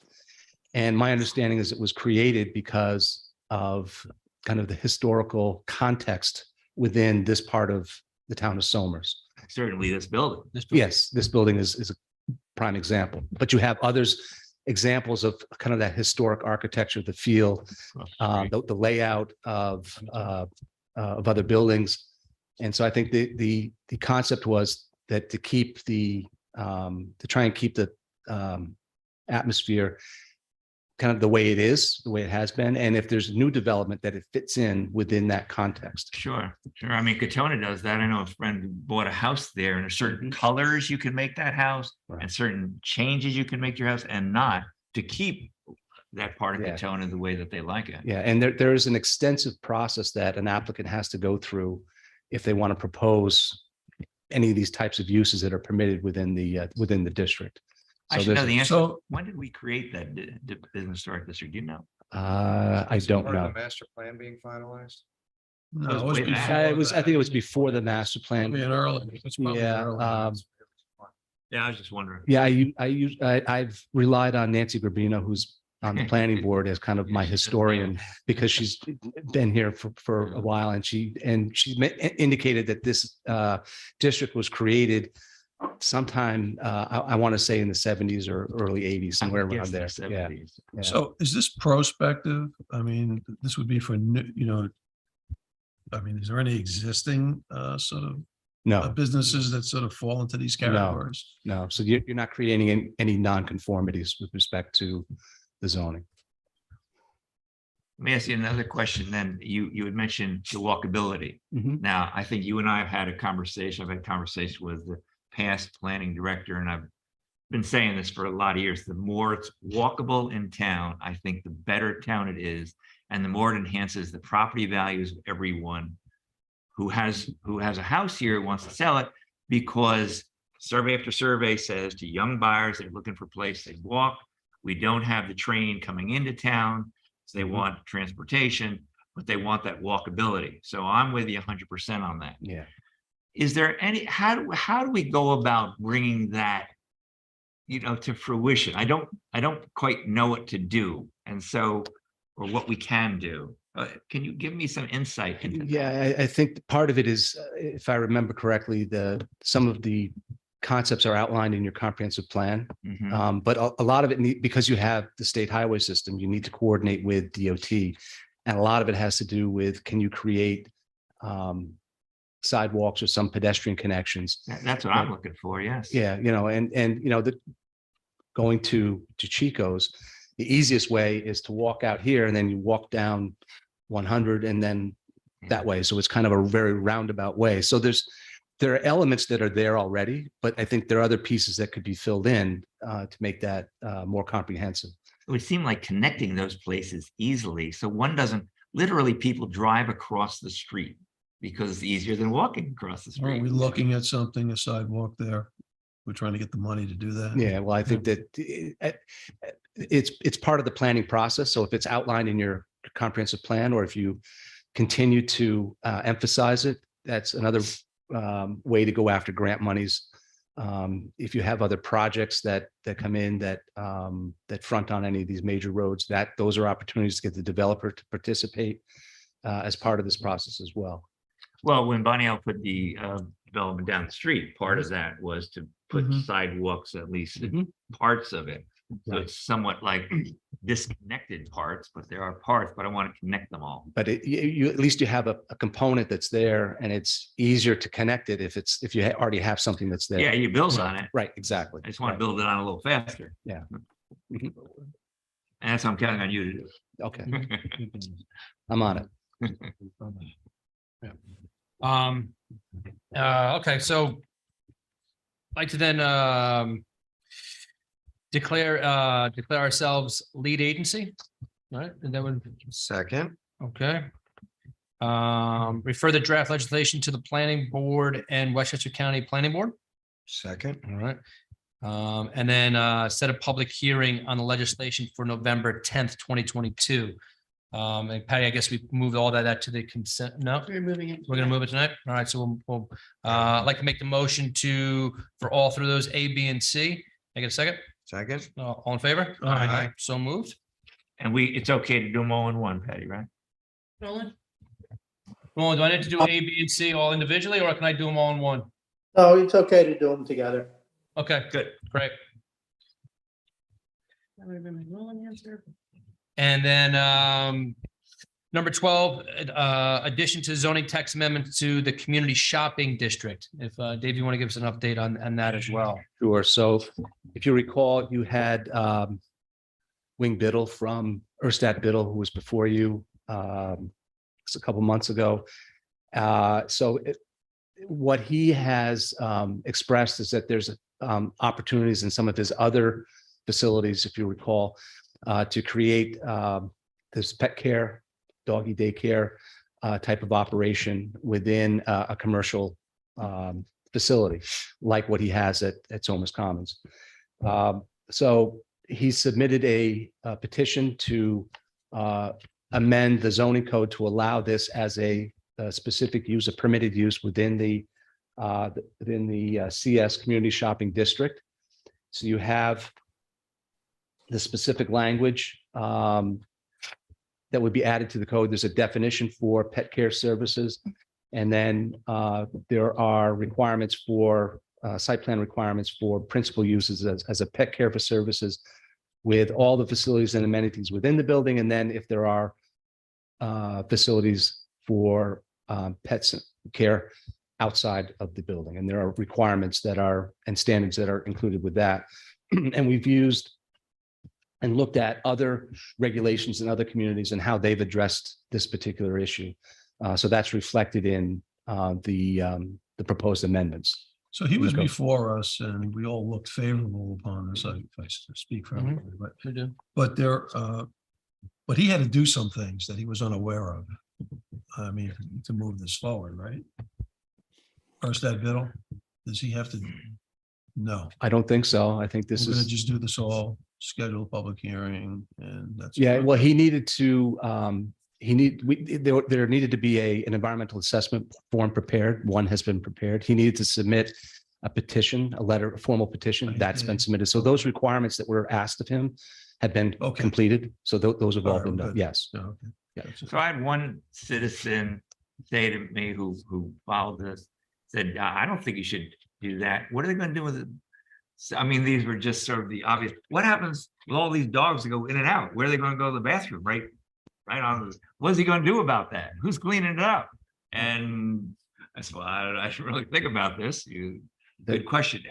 And my understanding is it was created because of kind of the historical context within this part of the town of Somers. Certainly this building. Yes, this building is a prime example, but you have others, examples of kind of that historic architecture, the feel, the layout of other buildings. And so I think the concept was that to try and keep the atmosphere kind of the way it is, the way it has been. And if there's new development, that it fits in within that context. Sure. I mean, Katona does that. I know a friend who bought a house there, and there's certain colors you can make that house, Right. and certain changes you can make your house, and not to keep that part of Yeah. Katona the way that they like it. Yeah, and there is an extensive process that an applicant has to go through if they want to propose any of these types of uses that are permitted within the district. I So should know there's- the answer. So When did we create that business historic district? Do you know? I Is it don't part of know. the master plan being finalized? no, Goes it was way back. before I think it was before the master plan. Probably an early. It's probably an Yeah, early. Yeah, I was just wondering. Yeah, I've relied on Nancy Garbino, who's on the planning board, as kind of my historian, because she's been here for a while, and she indicated that this district was created sometime, I want to say in the 70s or early 80s, somewhere I around guess the there. Yeah. 70s. Yeah. So is this prospective? I mean, this would be for, I mean, is there any existing sort of No, businesses that sort of fall into these No. categories? no. So you're not creating any nonconformities with respect to the zoning. Let me ask you another question then. You had mentioned the walkability. Mhm. Now, I think you and I have had a conversation. I've had conversation with the past planning director, and I've been saying this for a lot of years. The more it's walkable in town, I think the better town it is, and the more it enhances the property values of everyone who has a house here, wants to sell it, because survey after survey says to young buyers, they're looking for a place they walk. We don't have the train coming into town, so they want transportation, but they want that walkability. So I'm with you 100% on that. Yeah. Is there any, how do we go about bringing that, to fruition? I don't quite know what to do, and so, or what we can do. Can you give me some insight into that? Yeah, I think part of it is, if I remember correctly, some of the concepts are outlined in your comprehensive plan. Mhm. But a lot of it, because you have the state highway system, you need to coordinate with DOT. And a lot of it has to do with, can you create sidewalks or some pedestrian connections? That's what I'm looking for, yes. Yeah, going to Chico's, the easiest way is to walk out here and then you walk down 100 and then that way. So it's kind of a very roundabout way. So there are elements that are there already, but I think there are other pieces that could be filled in to make that more comprehensive. It would seem like connecting those places easily, so one doesn't, literally people drive across the street because it's easier than walking across the Aren't street. we looking at something, a sidewalk there? We're trying to get the money to do that. Yeah, well, I think that it's part of the planning process. So if it's outlined in your comprehensive plan, or if you continue to emphasize it, that's another way to go after grant monies. If you have other projects that come in that front on any of these major roads, those are opportunities to get the developer to participate as part of this process as well. Well, when Bonnie L put the development down the street, part of that was to put Mhm. sidewalks, at least Mhm. parts of it. So Right. it's somewhat like disconnected parts, but there are parts, but I want to connect them all. But you at least you have a component that's there, and it's easier to connect it if you already have something that's there. Yeah, you build So, on it. Right, exactly. I just want to Right. build it on a little faster. Yeah. Mhm. And that's what I'm counting on you to do. Okay, I'm on it. Okay, so I'd like to then declare ourselves lead agency, right? And that would, Second, okay. Refer the draft legislation to the planning board and Westchester County Planning Board. second, All right. And then set a public hearing on the legislation for November 10th, 2022. And Patty, I guess we moved all that to the consent. No, We're moving it. we're gonna move it tonight. All right, so we'll I'd like to make the motion for all through those A, B, and C. Can I get a second? second. All in favor? Aye. So moved. And it's okay to do them all in one, Patty, right? Roland? Well, do I need to do A, B, and C all individually, or can I do them all in one? No, it's okay to do them together. Okay, Good. great. That would have been my Roland answer. And then number 12, addition to zoning text amendment to the community shopping district. If Dave, you want to give us an update on that as well. Sure. So if you recall, you had Wing Biddle from Erstat Biddle, who was before you a couple months ago. What he has expressed is that there's opportunities in some of his other facilities, if you recall, to create this pet care, doggy daycare type of operation within a commercial facility, like what he has at Somers Commons. So he submitted a petition to amend the zoning code to allow this as a specific use, a permitted use within the CS Community Shopping District. So you have the specific language that would be added to the code. There's a definition for pet care services. And then there are requirements for site plan requirements for principal uses as a pet care for services with all the facilities and amenities within the building. And then if there are facilities for pets care outside of the building. And there are requirements and standards that are included with that. And we've used and looked at other regulations in other communities and how they've addressed this particular issue. So that's reflected in the proposed amendments. So he was Okay. before us and we all looked favorable upon this, if I speak for Mhm. everybody, but, We do. but there, but he had to do some things that he was unaware of. I mean, to move this forward, right? First, that Biddle, does he have to? No, I don't think so. I think this we're gonna is, just do this all, schedule a public hearing and that's. yeah, well, he needed to, there needed to be an environmental assessment form prepared. One has been prepared. He needed to submit a petition, a formal petition that's been Okay. submitted. So those requirements that were asked of him have been Okay. completed. So those have all All right, been we're done. good. Yes. No, okay. Yeah. That's it. So I had one citizen say to me who followed this, said, I don't think you should do that. What are they gonna do with it? So, I mean, these were just sort of the obvious. What happens with all these dogs that go in and out? Where are they gonna go to the bathroom? Right on. What is he gonna do about that? Who's cleaning it up? And I said, well, I should really think about this. Good question.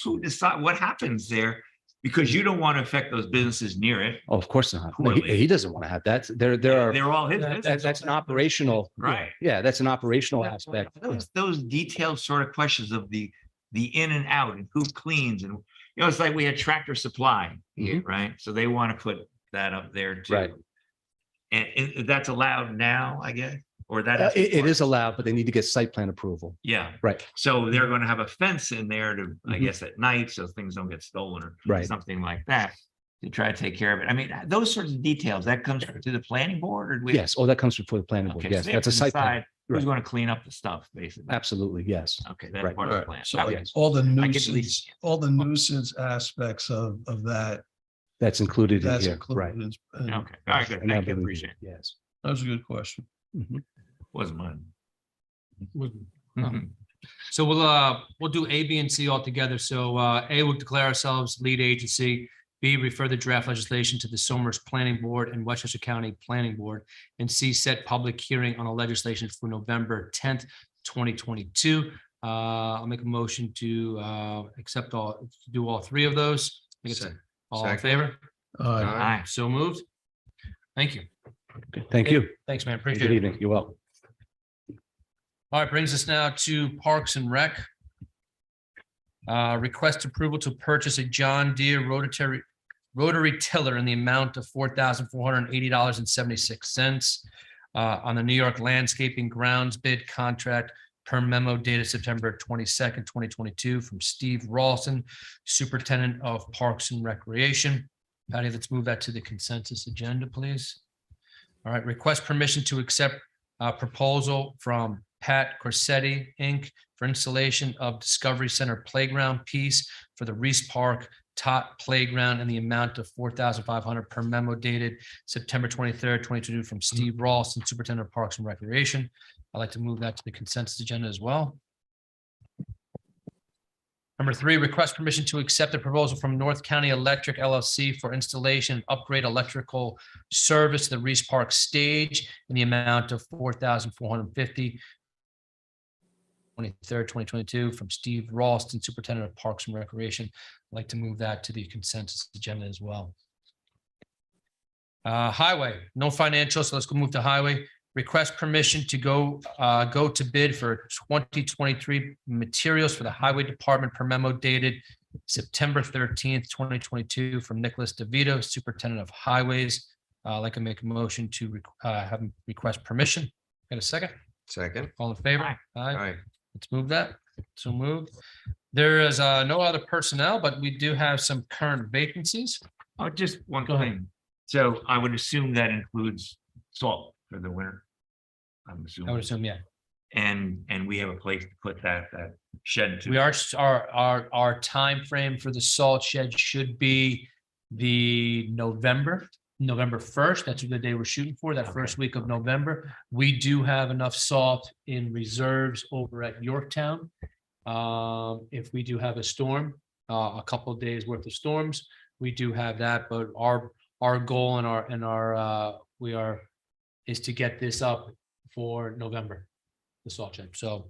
Who decide what happens there? Because you don't want to affect those businesses near it. Oh, of course not. No, Poorly. he doesn't want to have that. There are, They're all his. business. that's an operational. Right. Yeah, that's an operational aspect. Yeah. Those detailed sort of questions of the in and out and who cleans and, it's like we had Tractor Supply here, right? So they want to put that up there too. Right. And that's allowed now, I guess, or that. It is allowed, but they need to get site plan approval. Yeah. Right. So they're going to have a fence in there to, I Mhm. guess, at night, so things don't get stolen or Right. something like that. To try to take care of it. I mean, those sorts of details, that comes to the planning board or? do we- Yes. Oh, that comes before the planning board. Okay, so Yes, they have that's a to site plan. decide who's Right. going to clean up the stuff, basically. Absolutely. Yes. Okay, that's Right. part of the Right. plan. So Okay. all the I get nuisance, least- all the nuisance aspects of that, That's included in that's here. Right. included. Okay, all right, good. And I Thank you, believe- appreciate it. Yes. That was a good question. Mhm. Wasn't mine. So we'll do A, B, and C all together. So A, we'll declare ourselves lead agency. B, refer the draft legislation to the Somers Planning Board and Westchester County Planning Board. And C, set public hearing on the legislation for November 10th, 2022. I'll make a motion to do all three of those. I think it's all in Second. favor. Aye. So moved. Thank you. Okay. Thank you. Thanks, man. Good Appreciate it. evening. You're welcome. All right, brings us now to Parks and Rec. Request approval to purchase a John Deere rotary tiller in the amount of $4,480.76 on the New York Landscaping Grounds bid contract per memo dated September 22nd, 2022 from Steve Ralston, Superintendent of Parks and Recreation. Patty, let's move that to the consensus agenda, please. All right, request permission to accept proposal from Pat Corsetti, Inc. for installation of Discovery Center Playground piece for the Reese Park Tot Playground in the amount of $4,500 per memo dated September 23rd, 2022 from Steve Ralston, Superintendent of Parks and Recreation. I'd like to move that to the consensus agenda as well. Number 3, request permission to accept a proposal from North County Electric LLC for installation and upgrade electrical service to the Reese Park stage in the amount of $4,450. 23rd, 2022 from Steve Ralston, Superintendent of Parks and Recreation. I'd like to move that to the consensus agenda as well. Highway, no financial, so let's go move to highway. Request permission to go to bid for 2023 materials for the Highway Department per memo dated September 13th, 2022 from Nicholas DeVito, Superintendent of Highways. I'd like to make a motion to have him request permission. Got a second? Second. All in favor? Aye. Aye. Let's move that. So moved. There is no other personnel, but we do have some current vacancies. Oh, just one Go ahead. thing. So I would assume that includes salt for the winter. I'm I would assuming. assume, yeah. And we have a place to put that shed to. We are, our time frame for the salt shed should be the November 1st. That's the day we're shooting for, that first week of November. We do have enough salt in reserves over at Yorktown. If we do have a storm, a couple of days worth of storms, we do have that, but our goal is to get this up for November, the salt shed. So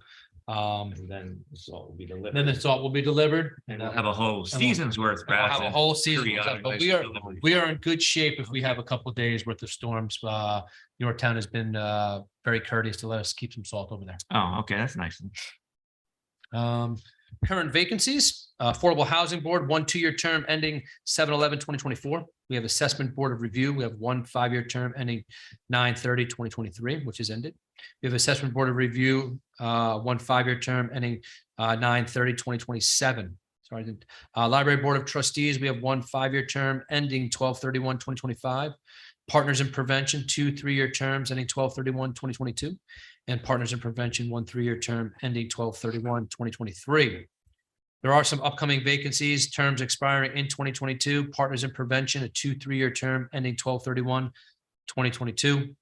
And then the salt will be delivered. Then the salt will be delivered. And we'll have a whole season's worth. We'll have a rather whole than season, periodic but deliveries. we are in good shape if we have a couple of days worth of storms. Yorktown has been very courteous to let us keep some salt over there. Oh, okay, that's nice. Current vacancies, Affordable Housing Board, 1 2-year term ending 7/11/2024. We have Assessment Board of Review. We have 1 5-year term ending 9/30/2023, which is ended. We have Assessment Board of Review, 1 5-year term ending 9/30/2027. Sorry, I didn't. Library Board of Trustees, we have 1 5-year term ending 12/31/2025. Partners in Prevention, 2 3-year terms ending 12/31/2022. And Partners in Prevention, 1 3-year term ending 12/31/2023. There are some upcoming vacancies, terms expiring in 2022. Partners in Prevention, a 2 3-year term ending 12/31/2022.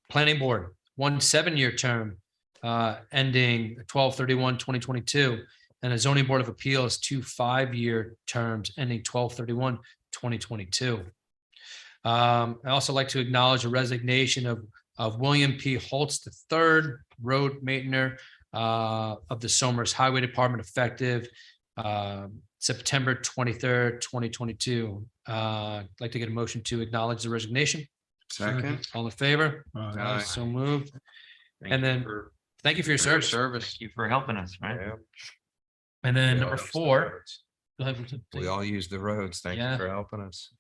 Planning Board, 1 7-year term ending 12/31/2022. And a Zoning Board of Appeals, 2 5-year terms ending 12/31/2022. I also like to acknowledge the resignation of William P. Holtz III, road maintainer of the Somers Highway Department, effective September 23rd, 2022. I'd like to get a motion to acknowledge the resignation. Second. All in favor? Aye. So moved. Thank And you then for- thank you for your service. Thank you for helping us, right? Yeah. And then We number all use the 4. roads. Go ahead. We all use the roads. Thank Yeah. you for helping us.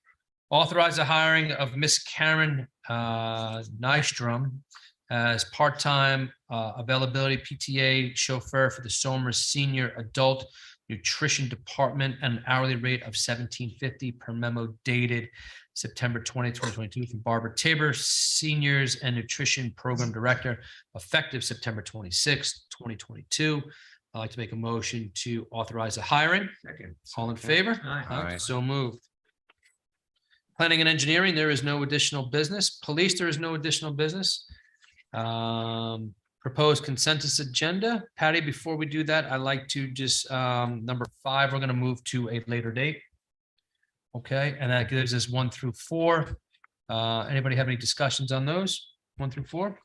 Authorize the hiring of Miss Karen Nystrom as part-time availability PTA chauffeur for the Somers Senior Adult Nutrition Department at an hourly rate of $17.50 per memo dated September 20th, 2022 from Barbara Tabor, Seniors and Nutrition Program Director, effective September 26th, 2022. I'd like to make a motion to authorize the hiring. Second. All in favor? Aye. So moved. Planning and Engineering, there is no additional business. Police, there is no additional business. Proposed consensus agenda. Patty, before we do that, I'd like to just, number 5, we're going to move to a later date. Okay, and that gives us 1 through 4. Anybody have any discussions on those? 1 through 4?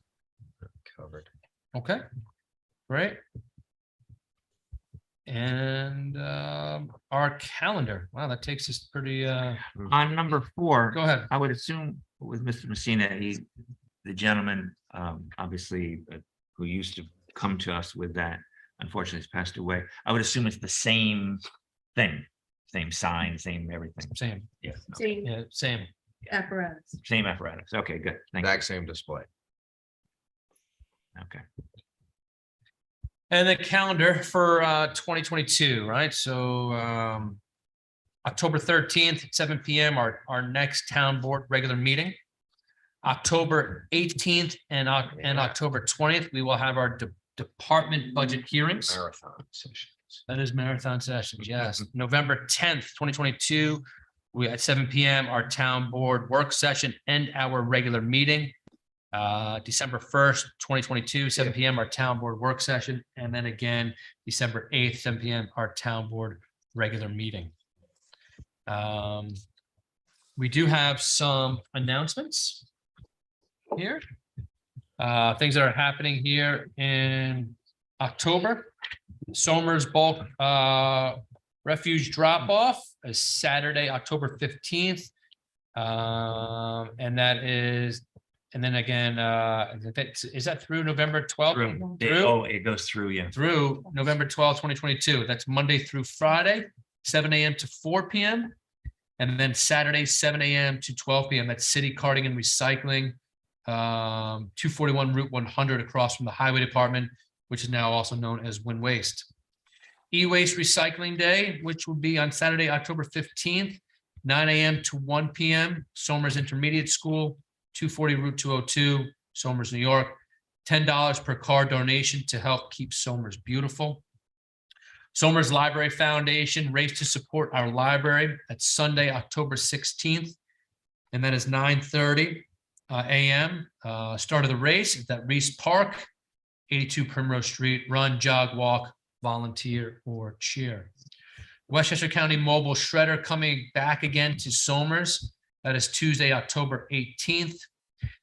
Covered. Okay, great. And our calendar. Wow, that takes us pretty, On number 4, go ahead. I would assume with Mr. Messina, the gentleman, obviously, who used to come to us with that, unfortunately has passed away. I would assume it's the same thing, same sign, same everything. Same, Yes. Same yeah, same. apparatus. Same apparatus. Okay, good. Thank you. Exact same display. Okay. And the calendar for 2022, right? So October 13th, at 7 p.m., our next town board regular meeting. October 18th and October 20th, we will have our department budget hearings. Marathon sessions. That is marathon sessions, yes. November 10th, 2022, we at 7 p.m., our town board work session and our regular meeting. December 1st, 2022, 7 p.m., our town board work session. And then again, December 8th, 7 p.m., our town board regular meeting. We do have some announcements here. Things that are happening here in October. Somers bulk refuge drop off is Saturday, October 15th. And that is, and then again, is that through November 12th? Oh, it goes through, yeah. Through November 12th, 2022. That's Monday through Friday, 7 a.m. to 4 p.m. And then Saturday, 7 a.m. to 12 p.m. That's City Carting and Recycling, 241 Route 100 across from the Highway Department, which is now also known as Win Waste. E-Waste Recycling Day, which will be on Saturday, October 15th, 9 a.m. to 1 p.m. Somers Intermediate School, 240 Route 202, Somers, New York. $10 per car donation to help keep Somers beautiful. Somers Library Foundation race to support our library. That's Sunday, October 16th. And that is 9:30 a.m. Start of the race is at Reese Park, 82 Primrose Street. Run, jog, walk, volunteer, or cheer. Westchester County Mobile Shredder coming back again to Somers. That is Tuesday, October 18th.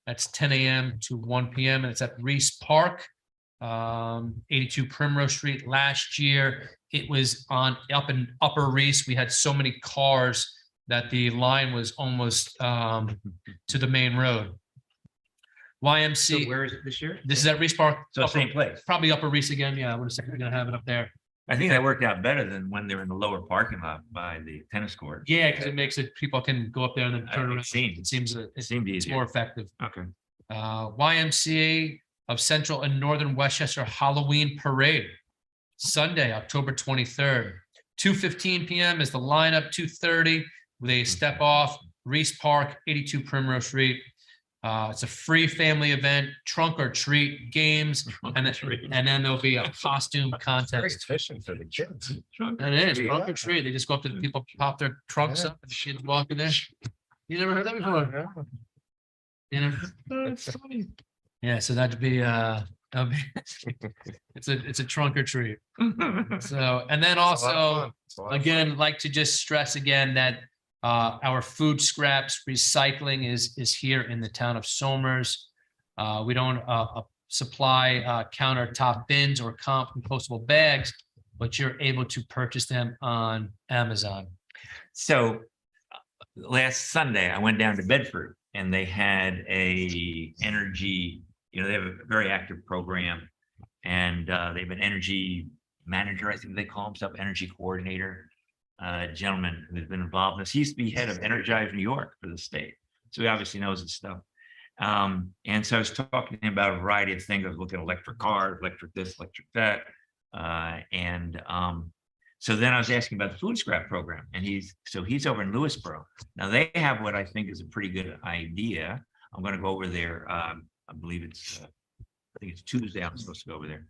That's 10 a.m. to 1 p.m. and it's at Reese Park, 82 Primrose Street. Last year, it was up in Upper Reese. We had so many cars that the line was almost to the main road. So YMC, where is it this year? this is at Reese Park. So Upper- same place. Probably Upper Reese again. Yeah, I would have said we're gonna have it up there. I think that worked out better than when they were in the lower parking lot by the tennis court. Yeah, because it makes it, people can go up there and then turn It around. seemed- It seems, It seemed it's easier. more effective. Okay. YMCA of Central and Northern Westchester Halloween Parade, Sunday, October 23rd. 2:15 PM is the lineup, 2:30, they step off Reese Park, 82 Primrose Street. It's a free family event, trunk or treat games, and then there'll be a costume Very contest. efficient for the kids. And it is trunk or treat. They just go up to the people, pop their trunks up, and the kids walk in there. You never heard that before? You know? Yeah, so that'd be it's a trunk or treat. So, and then also, again, like to just stress again that our food scraps recycling is here in the town of Somers. We don't supply countertop bins or compostable bags, but you're able to purchase them on Amazon. So last Sunday, I went down to Bedford and they had a energy, they have a very active program. And they have an energy manager, I think they call himself, energy coordinator, gentleman who's been involved in this. He used to be head of Energize New York for the state. So he obviously knows his stuff. And so I was talking to him about a variety of things. I was looking at electric cars, electric this, electric that. So then I was asking about the food scrap program, and he's over in Lewisboro. Now they have what I think is a pretty good idea. I'm going to go over there. I believe I think it's Tuesday. I'm supposed to go over there.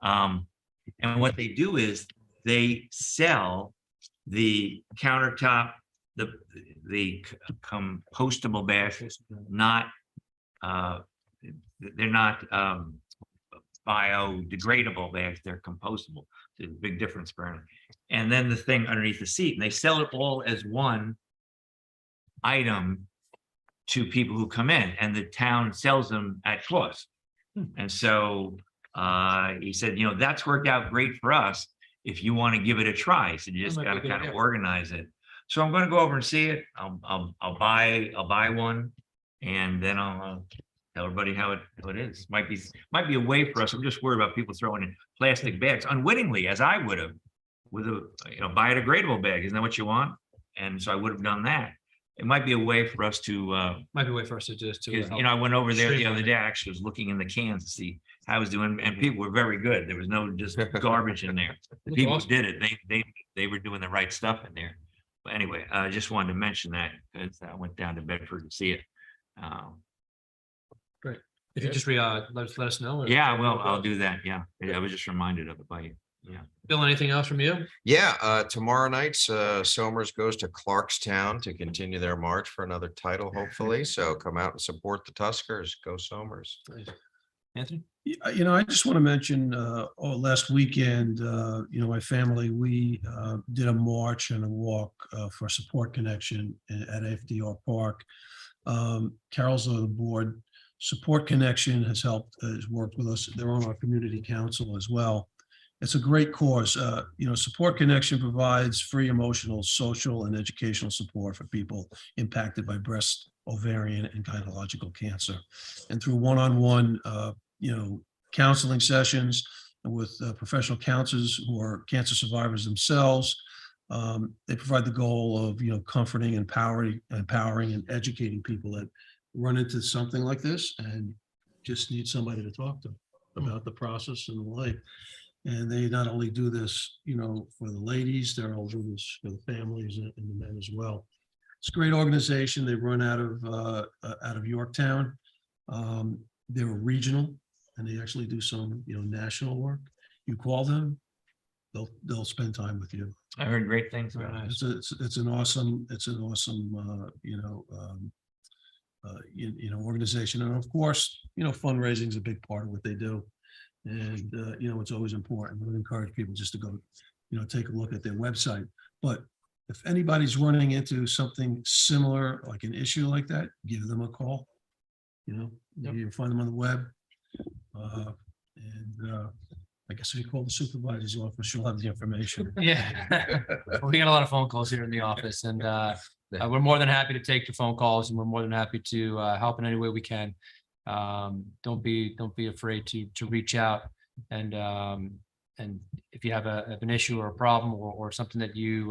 And what they do is they sell the countertop, the compostable bags, not they're not biodegradable bags, they're compostable. There's a big difference, apparently. And then the thing underneath the seat, and they sell it all as one item to people who come in, and the town sells them at cost. And so he said, that's worked out great for us. If you want to give it a try, so you just got to kind of organize it. So I'm going to go over and see it. I'll buy one, and then I'll tell everybody how it is. Might be a way for us. I'm just worried about people throwing in plastic bags unwittingly, as I would have with a biodegradable bag. Isn't that what you want? And so I would have done that. It might be a way for us to Might be a way for us to just to help. I went over there the streamline other it. day. I actually was looking in the cans to see how I was doing, and people were very good. There was no just garbage in there. The That's people who awesome. did it, they were doing the right stuff in there. But anyway, I just wanted to mention that because I went down to Bedford to see it. If you just let us know. or- Yeah, well, I'll do that. Yeah, I was just reminded of it by you. Yeah. Bill, anything else from you? Yeah, tomorrow night, Somers goes to Clarkstown to continue their march for another title, hopefully. So come out and support the Tuskers. Go Somers. Anthony? I just want to mention, last weekend, my family, we did a march and a walk for Support Connection at FDR Park. Carol's on the board. Support Connection has worked with us. They're on our community council as well. It's a great cause. Support Connection provides free emotional, social, and educational support for people impacted by breast, ovarian, and gynecological cancer. And through one-on-one, counseling sessions with professional counselors who are cancer survivors themselves, they provide the goal of, comforting, empowering, and educating people that run into something like this and just need somebody to talk to about the process and the life. And they not only do this, for the ladies, they're all doing this for the families and the men as well. It's a great organization. They run out of Yorktown. They're regional, and they actually do some, national work. You call them, they'll spend time with you. I heard great things about it. It's an awesome organization. And of course, fundraising is a big part of what they do. And, it's always important. I would encourage people just to go, take a look at their website. But if anybody's running into something similar, like an issue like that, give them a call. You can find them on the web. And I guess if you call the supervisor's office, you'll have the information. Yeah. We get a lot of phone calls here in the office and we're more than happy to take your phone calls and we're more than happy to help in any way we can. Don't be afraid to reach out and if you have an issue or a problem or something that you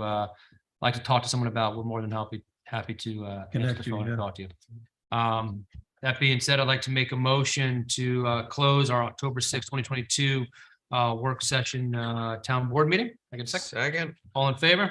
like to talk to someone about, we're more than happy to answer Connect the you, phone and yeah. talk to you. That being said, I'd like to make a motion to close our October 6, 2022 work session town board meeting. I get a second. Second. All in favor?